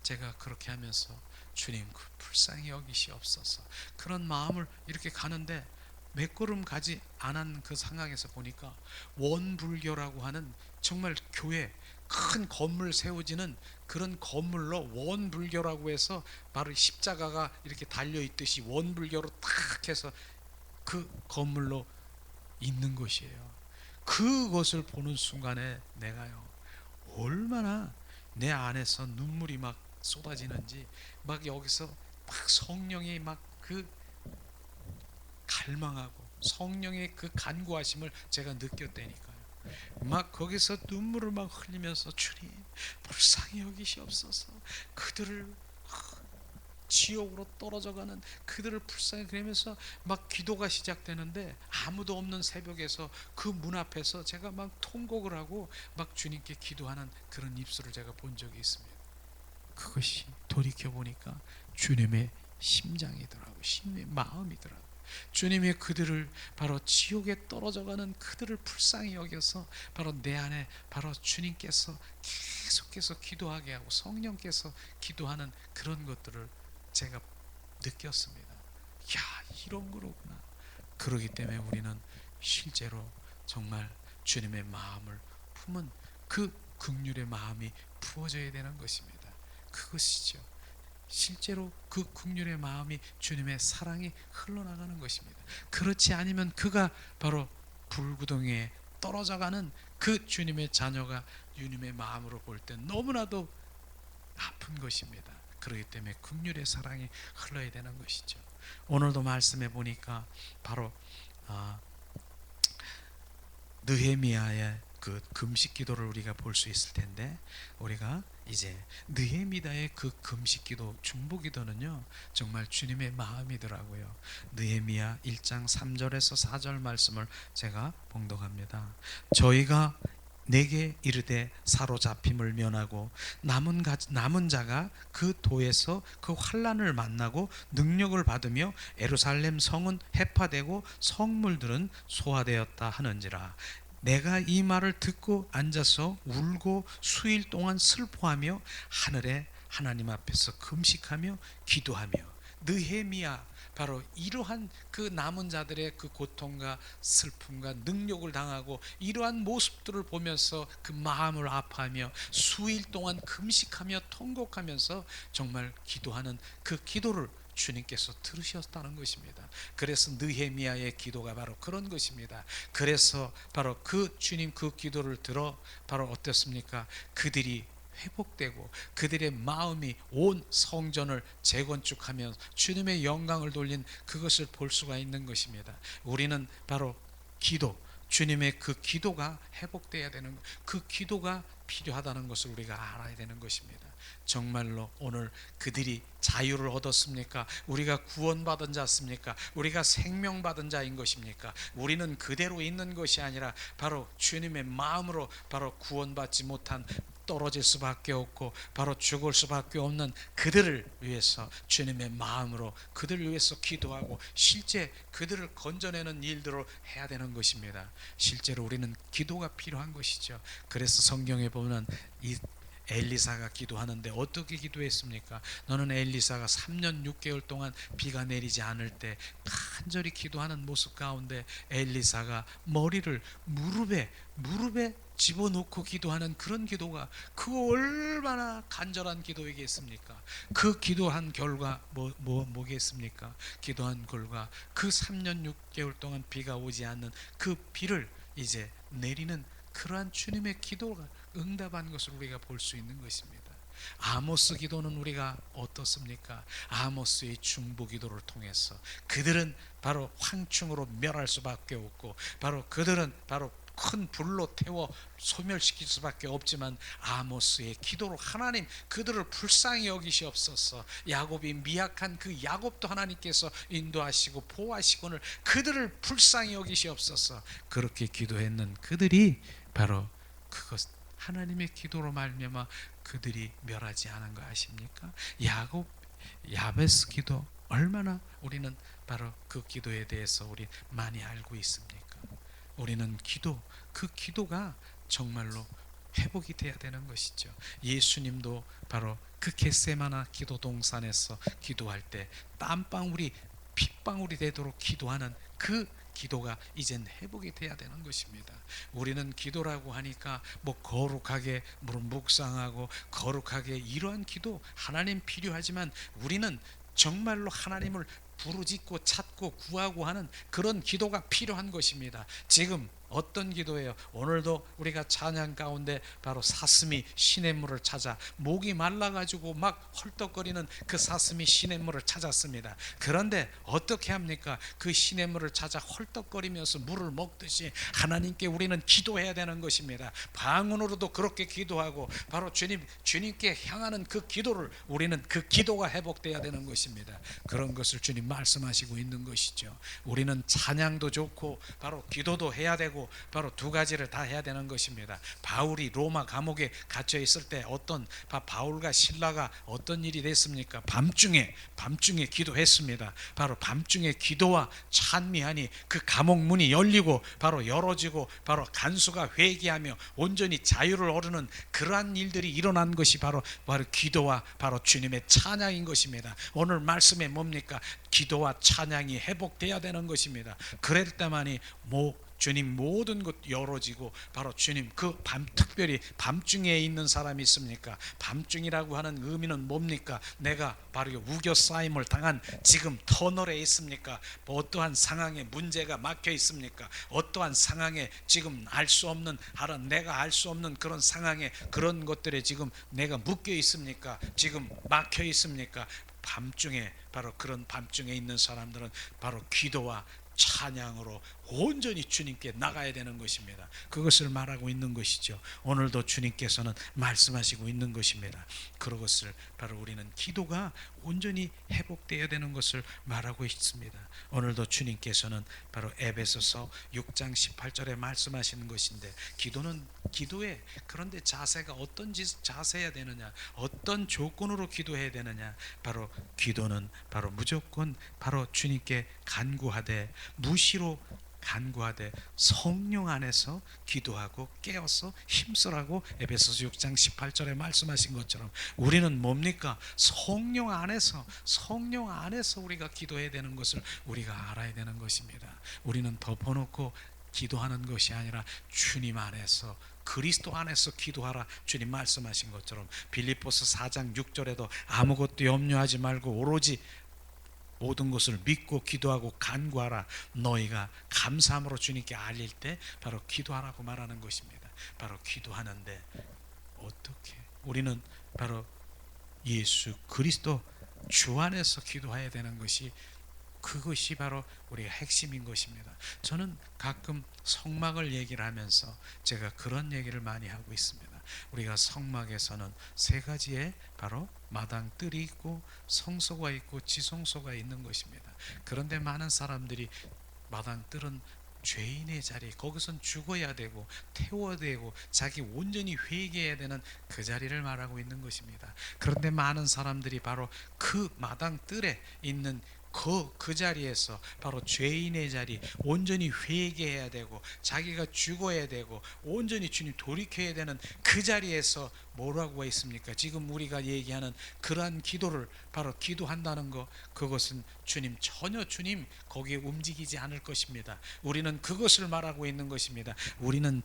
제가 그렇게 하면서 주님 그 불쌍히 여기시옵소서, 그런 마음을 이렇게 가는데 몇 걸음 가지 않은 그 상황에서 보니까 원불교라고 하는 정말 교회 큰 건물 세워지는 그런 건물로 원불교라고 해서 바로 십자가가 이렇게 달려있듯이 원불교로 탁 해서 그 건물로 있는 것이에요. 그것을 보는 순간에 내가요 얼마나 내 안에서 눈물이 막 쏟아지는지, 막 여기서 막 성령이 막 그 갈망하고 성령의 그 간구하심을 제가 느꼈다니까요. 막 거기서 눈물을 막 흘리면서 주님 불쌍히 여기시옵소서, 그들을 지옥으로 떨어져가는 그들을 불쌍히, 그러면서 막 기도가 시작되는데 아무도 없는 새벽에서 그 문 앞에서 제가 막 통곡을 하고 막 주님께 기도하는 그런 입술을 제가 본 적이 있습니다. 그것이 돌이켜보니까 주님의 심장이더라고요. 주님의 마음이더라고요. 주님이 그들을 바로 지옥에 떨어져가는 그들을 불쌍히 여겨서 바로 내 안에 바로 주님께서 계속해서 기도하게 하고 성령께서 기도하는 그런 것들을 제가 느꼈습니다. 야, 이런 거로구나. 그러기 때문에 우리는 실제로 정말 주님의 마음을 품은 그 긍휼의 마음이 부어져야 되는 것입니다. 그것이죠. 실제로 그 긍휼의 마음이 주님의 사랑이 흘러나가는 것입니다. 그렇지 않으면 그가 바로 불구덩이에 떨어져가는 그 주님의 자녀가 주님의 마음으로 볼 때 너무나도 아픈 것입니다. 그렇기 때문에 긍휼의 사랑이 흘러야 되는 것이죠. 오늘도 말씀해 보니까 바로 느헤미야의 그 금식 기도를 우리가 볼 수 있을 텐데, 우리가 이제 느헤미야의 그 금식 기도, 중보 기도는요 정말 주님의 마음이더라고요. 느헤미야 1장 3절에서 4절 말씀을 제가 봉독합니다. 저희가 내게 이르되 사로잡힘을 면하고 남은 자가 그 도에서 그 환난을 만나고 능력을 받으며 예루살렘 성은 해파되고 성물들은 소화되었다 하는지라. 내가 이 말을 듣고 앉아서 울고 수일 동안 슬퍼하며 하늘에 하나님 앞에서 금식하며 기도하며. 느헤미야 바로 이러한 그 남은 자들의 그 고통과 슬픔과 능력을 당하고 이러한 모습들을 보면서 그 마음을 아파하며 수일 동안 금식하며 통곡하면서 정말 기도하는 그 기도를 주님께서 들으셨다는 것입니다. 그래서 느헤미야의 기도가 바로 그런 것입니다. 그래서 바로 그 주님 그 기도를 들어 바로 어떻습니까? 그들이 회복되고 그들의 마음이 온 성전을 재건축하며 주님의 영광을 돌린 그것을 볼 수가 있는 것입니다. 우리는 바로 기도, 주님의 그 기도가 회복되어야 되는, 그 기도가 필요하다는 것을 우리가 알아야 되는 것입니다. 정말로 오늘 그들이 자유를 얻었습니까? 우리가 구원받은 자습니까? 우리가 생명받은 자인 것입니까? 우리는 그대로 있는 것이 아니라 바로 주님의 마음으로 바로 구원받지 못한, 떨어질 수밖에 없고 바로 죽을 수밖에 없는 그들을 위해서 주님의 마음으로 그들을 위해서 기도하고 실제 그들을 건져내는 일들을 해야 되는 것입니다. 실제로 우리는 기도가 필요한 것이죠. 그래서 성경에 보면 이 엘리사가 기도하는데 어떻게 기도했습니까? 너는 엘리사가 3년 6개월 동안 비가 내리지 않을 때 간절히 기도하는 모습 가운데 엘리사가 머리를 무릎에 집어넣고 기도하는 그런 기도가, 그 얼마나 간절한 기도이겠습니까? 그 기도한 결과 뭐겠습니까? 기도한 결과 그 3년 6개월 동안 비가 오지 않는 그 비를 이제 내리는 그러한 주님의 기도가 응답한 것을 우리가 볼 수 있는 것입니다. 아모스 기도는 우리가 어떻습니까? 아모스의 중보 기도를 통해서 그들은 바로 황충으로 멸할 수밖에 없고 바로 그들은 바로 큰 불로 태워 소멸시킬 수밖에 없지만 아모스의 기도로 하나님 그들을 불쌍히 여기시옵소서. 야곱이 미약한 그 야곱도 하나님께서 인도하시고 보호하시고는 그들을 불쌍히 여기시옵소서. 그렇게 기도했는 그들이 바로 그것 하나님의 기도로 말미암아 그들이 멸하지 않은 거 아십니까? 야베스 기도 얼마나 우리는 바로 그 기도에 대해서 우리 많이 알고 있습니까? 우리는 그 기도가 정말로 회복이 돼야 되는 것이죠. 예수님도 바로 그 겟세마나 기도 동산에서 기도할 때 땀방울이 핏방울이 되도록 기도하는 그 기도가 이젠 회복이 돼야 되는 것입니다. 우리는 기도라고 하니까 거룩하게 묵상하고 거룩하게 이러한 기도 하나님 필요하지만 우리는 정말로 하나님을 부르짖고 찾고 구하고 하는 그런 기도가 필요한 것입니다. 지금 어떤 기도예요? 오늘도 우리가 찬양 가운데 바로 사슴이 시냇물을 찾아 목이 말라가지고 막 헐떡거리는 그 사슴이 시냇물을 찾았습니다. 그런데 어떻게 합니까? 그 시냇물을 찾아 헐떡거리면서 물을 먹듯이 하나님께 우리는 기도해야 되는 것입니다. 방언으로도 그렇게 기도하고 바로 주님께 향하는 그 기도를 우리는 그 기도가 회복돼야 되는 것입니다. 그런 것을 주님 말씀하시고 있는 것이죠. 우리는 찬양도 좋고 바로 기도도 해야 되고 되고 바로 두 가지를 다 해야 되는 것입니다. 바울이 로마 감옥에 갇혀 있을 때 어떤 바울과 실라가 어떤 일이 됐습니까? 밤중에 기도했습니다. 바로 밤중에 기도와 찬미하니 그 감옥 문이 열리고 바로 열어지고 바로 간수가 회개하며 온전히 자유를 얻는 그러한 일들이 일어난 것이 바로 기도와 바로 주님의 찬양인 것입니다. 오늘 말씀에 뭡니까? 기도와 찬양이 회복돼야 되는 것입니다. 그럴 때만이 주님 모든 것 열어지고 바로 주님 그 특별히 밤중에 있는 사람이 있습니까? 밤중이라고 하는 의미는 뭡니까? 내가 바로 우겨싸임을 당한 지금 터널에 있습니까? 어떠한 상황에 문제가 막혀 있습니까? 어떠한 상황에 지금 알 수 없는 내가 알 수 없는 그런 상황에 그런 것들에 지금 내가 묶여 있습니까? 지금 막혀 있습니까? 밤중에 바로 그런 밤중에 있는 사람들은 바로 기도와 찬양으로 온전히 주님께 나가야 되는 것입니다. 그것을 말하고 있는 것이죠. 오늘도 주님께서는 말씀하시고 있는 것입니다. 그것을 바로 우리는 기도가 온전히 회복되어야 되는 것을 말하고 있습니다. 오늘도 주님께서는 바로 에베소서 6장 18절에 말씀하시는 것인데 기도에 그런데 자세가 어떤 자세야 되느냐, 어떤 조건으로 기도해야 되느냐, 바로 기도는 바로 무조건 바로 주님께 간구하되 무시로 간구하되 성령 안에서 기도하고 깨어서 힘쓰라고 에베소서 6장 18절에 말씀하신 것처럼 우리는 뭡니까? 성령 안에서 우리가 기도해야 되는 것을 우리가 알아야 되는 것입니다. 우리는 덮어놓고 기도하는 것이 아니라 주님 안에서 그리스도 안에서 기도하라 주님 말씀하신 것처럼 빌립보서 4장 6절에도 아무것도 염려하지 말고 오로지 모든 것을 믿고 기도하고 간구하라. 너희가 감사함으로 주님께 알릴 때 바로 기도하라고 말하는 것입니다. 바로 기도하는데 어떻게? 우리는 바로 예수 그리스도 주 안에서 기도해야 되는 것이 그것이 바로 우리가 핵심인 것입니다. 저는 가끔 성막을 얘기를 하면서 제가 그런 얘기를 많이 하고 있습니다. 우리가 성막에서는 세 가지의 바로 마당뜰이 있고 성소가 있고 지성소가 있는 것입니다. 그런데 많은 사람들이 마당뜰은 죄인의 자리, 거기선 죽어야 되고 태워야 되고 자기 온전히 회개해야 되는 그 자리를 말하고 있는 것입니다. 그런데 많은 사람들이 바로 그 마당뜰에 있는 그 자리에서 바로 죄인의 자리, 온전히 회개해야 되고 자기가 죽어야 되고 온전히 주님 돌이켜야 되는 그 자리에서 뭐라고 했습니까? 지금 우리가 얘기하는 그러한 기도를 바로 기도한다는 것, 그것은 전혀 주님 거기에 움직이지 않을 것입니다. 우리는 그것을 말하고 있는 것입니다. 우리는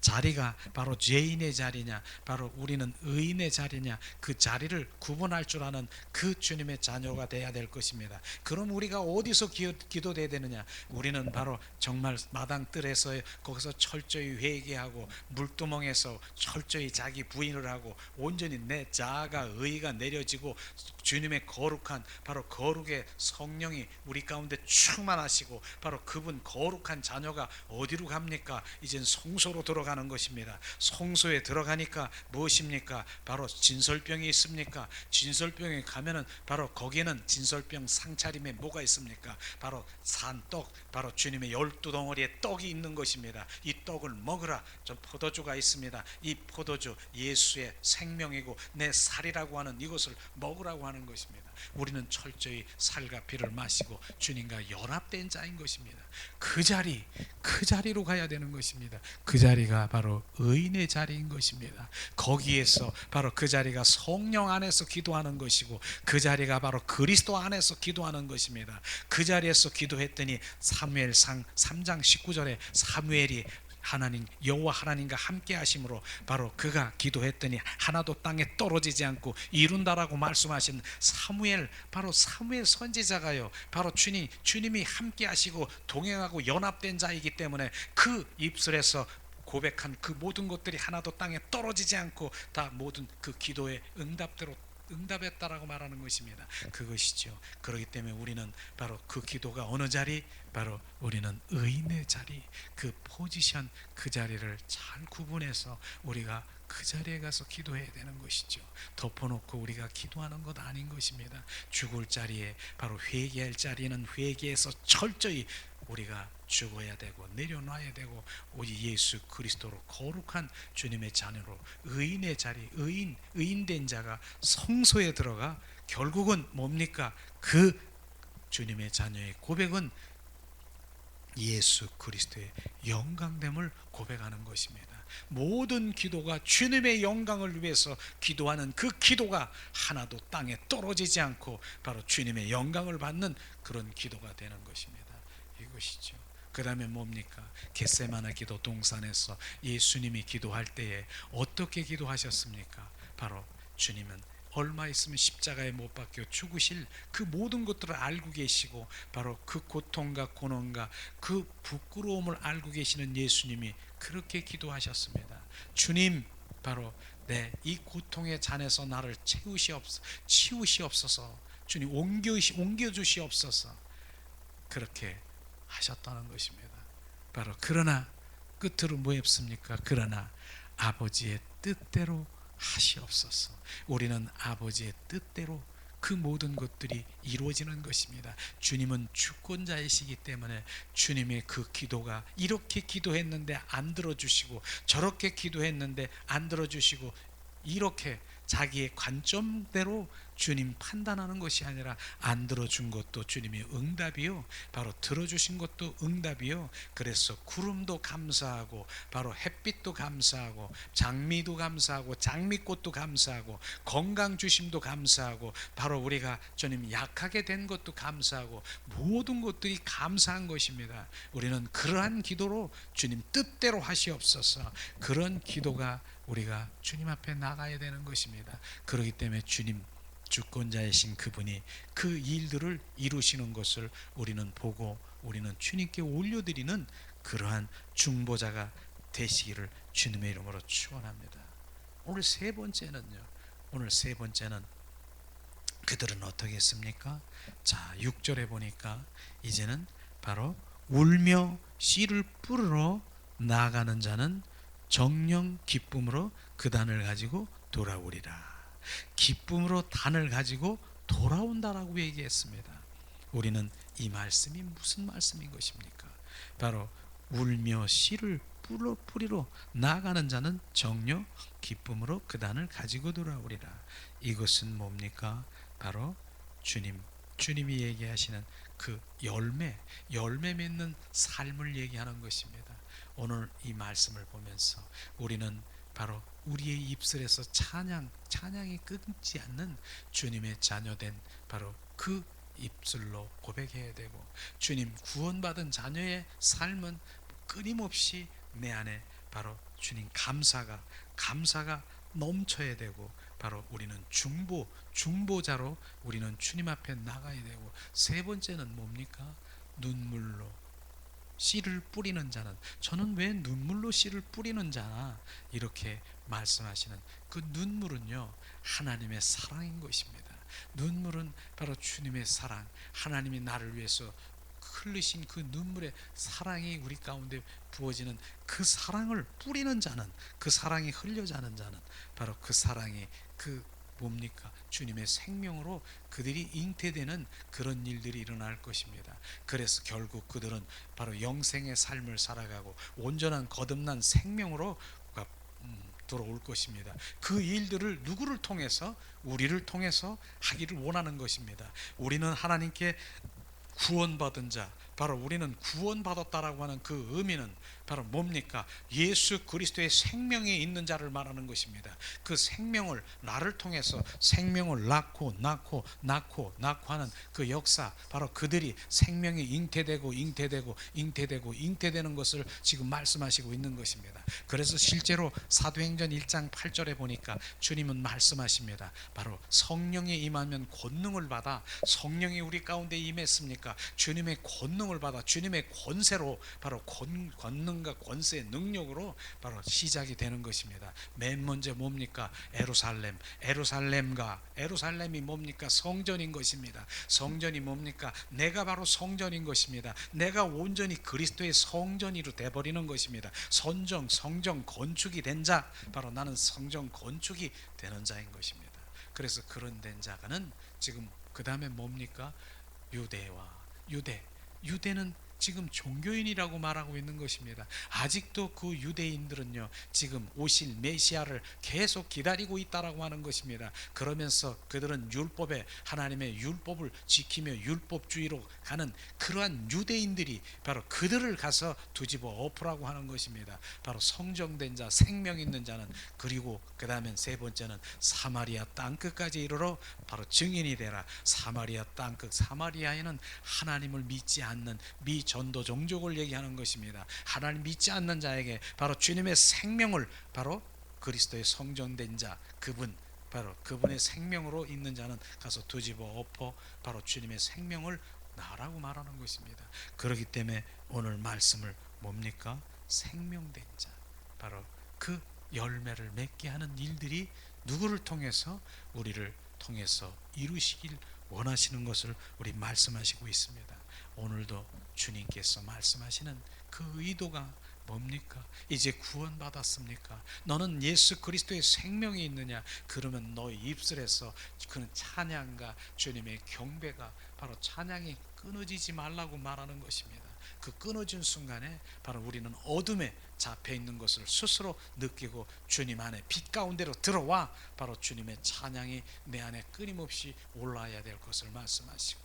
자리가 바로 죄인의 자리냐, 바로 우리는 의인의 자리냐, 그 자리를 구분할 줄 아는 그 주님의 자녀가 돼야 될 것입니다. 그럼 우리가 어디서 기도돼야 되느냐? 우리는 바로 정말 마당뜰에서 거기서 철저히 회개하고 물두멍에서 철저히 자기 부인을 하고 온전히 내 자아가 의가 내려지고 주님의 거룩한 바로 거룩의 성령이 우리 가운데 충만하시고 바로 그분 거룩한 자녀가 어디로 갑니까? 이젠 성소로 들어가는 것입니다. 성소에 들어가니까 무엇입니까? 바로 진설병이 있습니까? 진설병에 가면은 바로 거기에는 진설병 상차림에 뭐가 있습니까? 바로 산떡, 바로 주님의 12덩어리의 떡이 있는 것입니다. 이 떡을 먹으라. 좀 포도주가 있습니다. 이 포도주 예수의 생명이고 내 살이라고 하는 이것을 먹으라고 하는 것입니다. 우리는 철저히 살과 피를 마시고 주님과 연합된 자인 것입니다. 그 자리로 가야 되는 것입니다. 그 자리가 바로 의인의 자리인 것입니다. 거기에서 바로 그 자리가 성령 안에서 기도하는 것이고 그 자리가 바로 그리스도 안에서 기도하는 것입니다. 그 자리에서 기도했더니 사무엘상 3장 19절에 사무엘이 하나님 여호와 하나님과 함께 하심으로 바로 그가 기도했더니 하나도 땅에 떨어지지 않고 이룬다라고 말씀하신 사무엘, 바로 사무엘 선지자가요 바로 주님이 함께 하시고 동행하고 연합된 자이기 때문에 그 입술에서 고백한 그 모든 것들이 하나도 땅에 떨어지지 않고 다 모든 그 기도의 응답대로 응답했다라고 말하는 것입니다. 그것이죠. 그렇기 때문에 우리는 바로 그 기도가 어느 자리? 바로 우리는 의인의 자리, 그 포지션, 그 자리를 잘 구분해서 우리가 그 자리에 가서 기도해야 되는 것이죠. 덮어놓고 우리가 기도하는 것 아닌 것입니다. 죽을 자리에 바로 회개할 자리는 회개해서 철저히 우리가 죽어야 되고 내려놔야 되고 오직 예수 그리스도로 거룩한 주님의 자녀로 의인의 자리, 의인된 자가 성소에 들어가 결국은 뭡니까? 그 주님의 자녀의 고백은 예수 그리스도의 영광됨을 고백하는 것입니다. 모든 기도가 주님의 영광을 위해서 기도하는 그 기도가 하나도 땅에 떨어지지 않고 바로 주님의 영광을 받는 그런 기도가 되는 것입니다. 이것이죠. 그 다음에 뭡니까? 겟세마네 기도 동산에서 예수님이 기도할 때에 어떻게 기도하셨습니까? 바로 주님은 얼마 있으면 십자가에 못 박혀 죽으실 그 모든 것들을 알고 계시고 바로 그 고통과 고난과 그 부끄러움을 알고 계시는 예수님이 그렇게 기도하셨습니다. 주님, 바로 이 고통의 잔에서 나를 치우시옵소서. 주님 옮겨주시옵소서. 그렇게 하셨다는 것입니다. 바로 그러나 끝으로 뭐였습니까? 그러나 아버지의 뜻대로 하시옵소서. 우리는 아버지의 뜻대로 그 모든 것들이 이루어지는 것입니다. 주님은 주권자이시기 때문에 주님의 그 기도가 이렇게 기도했는데 안 들어주시고 저렇게 기도했는데 안 들어주시고 이렇게 자기의 관점대로 주님 판단하는 것이 아니라 안 들어준 것도 주님의 응답이요, 바로 들어주신 것도 응답이요. 그래서 구름도 감사하고 바로 햇빛도 감사하고 장미도 감사하고 장미꽃도 감사하고 건강 주심도 감사하고 바로 우리가 주님 약하게 된 것도 감사하고 모든 것들이 감사한 것입니다. 우리는 그러한 기도로 주님 뜻대로 하시옵소서. 그런 기도가 우리가 주님 앞에 나가야 되는 것입니다. 그렇기 때문에 주님 주권자이신 그분이 그 일들을 이루시는 것을 우리는 보고 우리는 주님께 올려드리는 그러한 중보자가 되시기를 주님의 이름으로 축원합니다. 오늘 세 번째는 그들은 어떻게 했습니까? 자, 6절에 보니까 이제는 바로 울며 씨를 뿌리러 나아가는 자는 정령 기쁨으로 그 단을 가지고 돌아오리라. 기쁨으로 단을 가지고 돌아온다라고 얘기했습니다. 우리는 이 말씀이 무슨 말씀인 것입니까? 바로 울며 씨를 뿌리러 나아가는 자는 정령 기쁨으로 그 단을 가지고 돌아오리라. 이것은 뭡니까? 바로 주님이 얘기하시는 그 열매 맺는 삶을 얘기하는 것입니다. 오늘 이 말씀을 보면서 우리는 바로 우리의 입술에서 찬양이 끊지 않는 주님의 자녀된 바로 그 입술로 고백해야 되고, 주님 구원받은 자녀의 삶은 끊임없이 내 안에 바로 주님 감사가 넘쳐야 되고, 바로 우리는 중보자로 우리는 주님 앞에 나가야 되고, 세 번째는 뭡니까? 눈물로 씨를 뿌리는 자는, 저는 왜 눈물로 씨를 뿌리는 자나 이렇게 말씀하시는 그 눈물은요, 하나님의 사랑인 것입니다. 눈물은 바로 주님의 사랑, 하나님이 나를 위해서 흘리신 그 눈물의 사랑이 우리 가운데 부어지는 그 사랑을 뿌리는 자는, 그 사랑이 흘려자는 자는 바로 그 사랑이 그 뭡니까? 주님의 생명으로 그들이 잉태되는 그런 일들이 일어날 것입니다. 그래서 결국 그들은 바로 영생의 삶을 살아가고 온전한 거듭난 생명으로 돌아올 것입니다. 그 일들을 누구를 통해서? 우리를 통해서 하기를 원하는 것입니다. 우리는 하나님께 구원받은 자, 바로 우리는 구원받았다라고 하는 그 의미는 바로 뭡니까? 예수 그리스도의 생명이 있는 자를 말하는 것입니다. 그 생명을, 나를 통해서 생명을 낳고 하는 그 역사, 바로 그들이 생명이 잉태되는 것을 지금 말씀하시고 있는 것입니다. 그래서 실제로 사도행전 1장 8절에 보니까 주님은 말씀하십니다. 바로 성령이 임하면 권능을 받아. 성령이 우리 가운데 임했습니까? 주님의 권능을 받아 주님의 권세로, 바로 권능과 권세의 능력으로 바로 시작이 되는 것입니다. 맨 먼저 뭡니까? 에루살렘이 뭡니까? 성전인 것입니다. 성전이 뭡니까? 내가 바로 성전인 것입니다. 내가 온전히 그리스도의 성전이로 돼버리는 것입니다. 성전 건축이 된 자, 바로 나는 성전 건축이 되는 자인 것입니다. 그래서 그런 된 자가는 지금 그 다음에 뭡니까? 유대는 지금 종교인이라고 말하고 있는 것입니다. 아직도 그 유대인들은요, 지금 오실 메시아를 계속 기다리고 있다라고 하는 것입니다. 그러면서 그들은 율법에, 하나님의 율법을 지키며 율법주의로 가는 그러한 유대인들이 바로 그들을 가서 뒤집어 엎으라고 하는 것입니다. 바로 성정된 자, 생명 있는 자는, 그리고 그 다음엔 세 번째는 사마리아 땅끝까지 이르러 바로 증인이 되라. 사마리아 땅끝, 사마리아에는 하나님을 믿지 않는 미전도 종족을 얘기하는 것입니다. 하나님 믿지 않는 자에게 바로 주님의 생명을, 바로 그리스도의 성전된 자, 그분, 바로 그분의 생명으로 있는 자는 가서 뒤집어 엎어 바로 주님의 생명을 나라고 말하는 것입니다. 그렇기 때문에 오늘 말씀을 뭡니까? 생명된 자, 바로 그 열매를 맺게 하는 일들이 누구를 통해서? 우리를 통해서 이루시길 원하시는 것을 우리 말씀하시고 있습니다. 오늘도 주님께서 말씀하시는 그 의도가 뭡니까? 이제 구원받았습니까? 너는 예수 그리스도의 생명이 있느냐? 그러면 너의 입술에서 그는 찬양과 주님의 경배가, 바로 찬양이 끊어지지 말라고 말하는 것입니다. 그 끊어진 순간에 바로 우리는 어둠에 잡혀 있는 것을 스스로 느끼고 주님 안에 빛 가운데로 들어와 바로 주님의 찬양이 내 안에 끊임없이 올라야 될 것을 말씀하시고,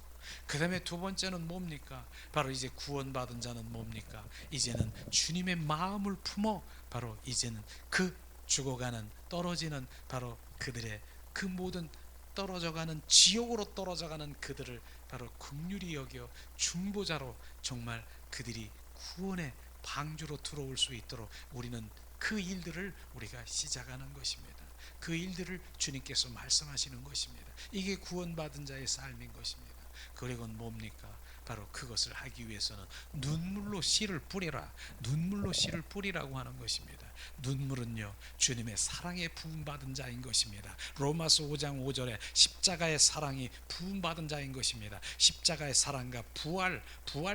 그 다음에 두 번째는 뭡니까? 바로 이제 구원받은 자는 뭡니까? 이제는 주님의 마음을 품어 바로 이제는 그 죽어가는, 떨어지는 바로 그들의 그 모든 떨어져가는, 지옥으로 떨어져가는 그들을 바로 긍휼히 여겨 중보자로 정말 그들이 구원의 방주로 들어올 수 있도록 우리는 그 일들을 우리가 시작하는 것입니다. 그 일들을 주님께서 말씀하시는 것입니다. 이게 구원받은 자의 삶인 것입니다. 그리고 뭡니까? 바로 그것을 하기 위해서는 눈물로 씨를 뿌리라, 눈물로 씨를 뿌리라고 하는 것입니다. 눈물은요, 주님의 사랑에 부음받은 자인 것입니다. 로마서 5장 5절에 십자가의 사랑이 부음받은 자인 것입니다. 십자가의 사랑과 부활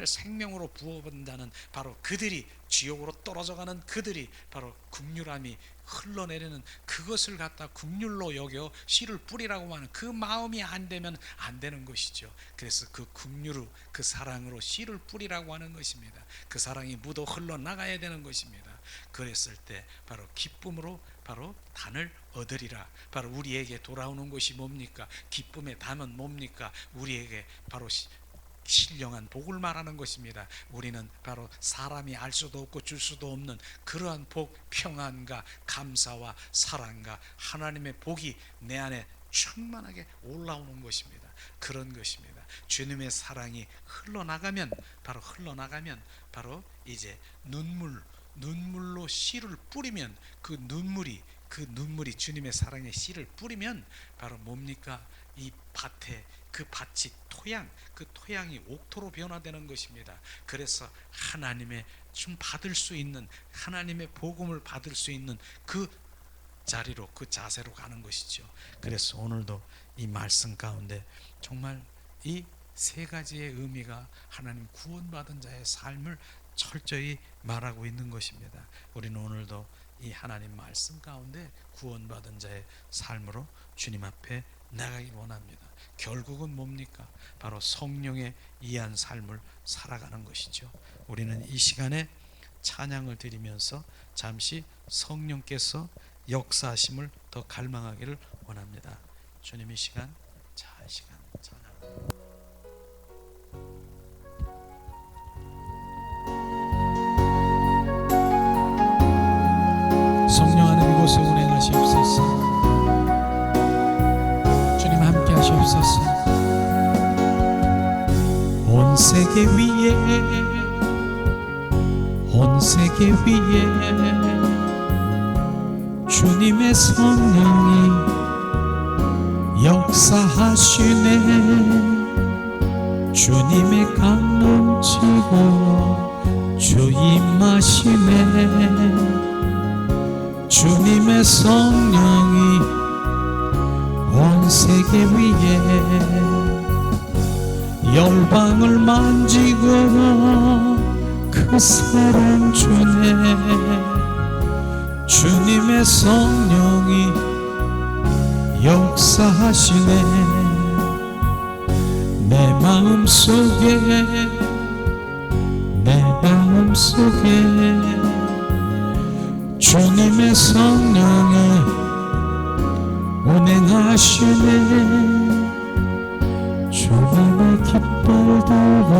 생명으로 부어받은 자는 바로 그들이, 지옥으로 떨어져가는 그들이 바로 긍휼함이 흘러내리는 그것을 갖다 긍휼로 여겨 씨를 뿌리라고 하는 그 마음이 안 되면 안 되는 것이죠. 그래서 그 긍휼로, 그 사랑으로 씨를 뿌리라고 하는 것입니다. 그 사랑이 묻어 흘러나가야 되는 것입니다. 그랬을 때 바로 기쁨으로 바로 단을 얻으리라. 바로 우리에게 돌아오는 것이 뭡니까? 기쁨의 단은 뭡니까? 우리에게 바로 신령한 복을 말하는 것입니다. 우리는 바로 사람이 알 수도 없고 줄 수도 없는 그러한 복, 평안과 감사와 사랑과 하나님의 복이 내 안에 충만하게 올라오는 것입니다. 그런 것입니다. 주님의 사랑이 흘러나가면 바로 이제 눈물로 씨를 뿌리면 그 눈물이 주님의 사랑의 씨를 뿌리면 바로 뭡니까? 이 밭에, 그 밭이 그 토양이 옥토로 변화되는 것입니다. 그래서 하나님의 좀 받을 수 있는, 하나님의 복음을 받을 수 있는 그 자리로, 그 자세로 가는 것이죠. 그래서 오늘도 이 말씀 가운데 정말 이 세 가지의 의미가 하나님 구원받은 자의 삶을 철저히 말하고 있는 것입니다. 우리는 오늘도 이 하나님 말씀 가운데 구원받은 자의 삶으로 주님 앞에 나가길 원합니다. 결국은 뭡니까? 바로 성령의 이한 삶을 살아가는 것이죠. 우리는 이 시간에 찬양을 드리면서 잠시 성령께서 역사하심을 더 갈망하기를 원합니다. 주님 이 시간 찬양. 성령 하는 이곳에 운행하시옵소서. 주님 함께 하시옵소서. 온 세계 위에 주님의 성령이 역사하시네. 주님의 강넘치고 주 임하시네. 주님의 성령이 온 세계 위에 열방을 만지고 그 사랑 주네. 주님의 성령이 역사하시네. 내 마음속에 내 마음속에 주님의 성령이 운행하시네. 주님의 깃발 들고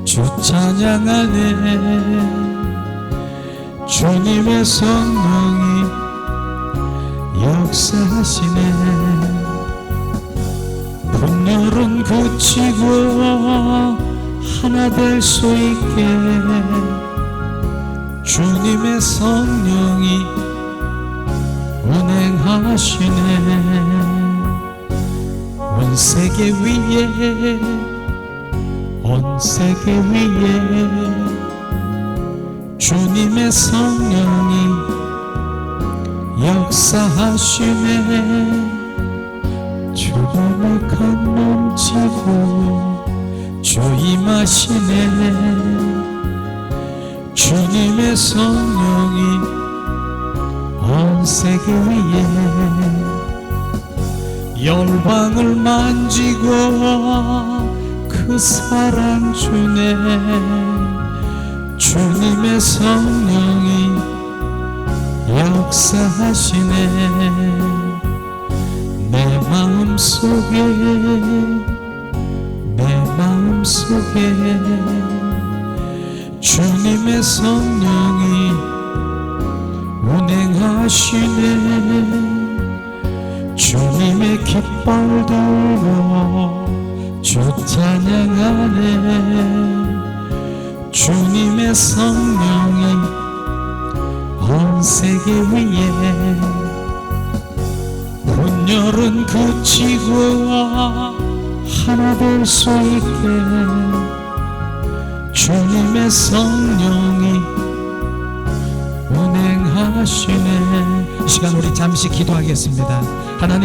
주 찬양하네. 주님의 성령이 역사하시네. 분열은 그치고 하나 될 수 있게 주님의 성령이 운행하시네. 온 세계 위에 온 세계 위에 주님의 성령이 역사하시네. 주님의 감넘치고 주 임하시네. 주님의 성령이 온 세계 위에 열방을 만지고 그 사랑 주네. 주님의 성령이 역사하시네. 내 마음속에 내 마음속에 주님의 성령이 운행하시네. 주님의 깃발 들고 주 찬양하네. 주님의 성령이 온 세계 위에 분열은 그치고 하나 될 수 있게 주님의 성령이 운행하시네. 이 시간 우리 잠시 기도하겠습니다. 하나님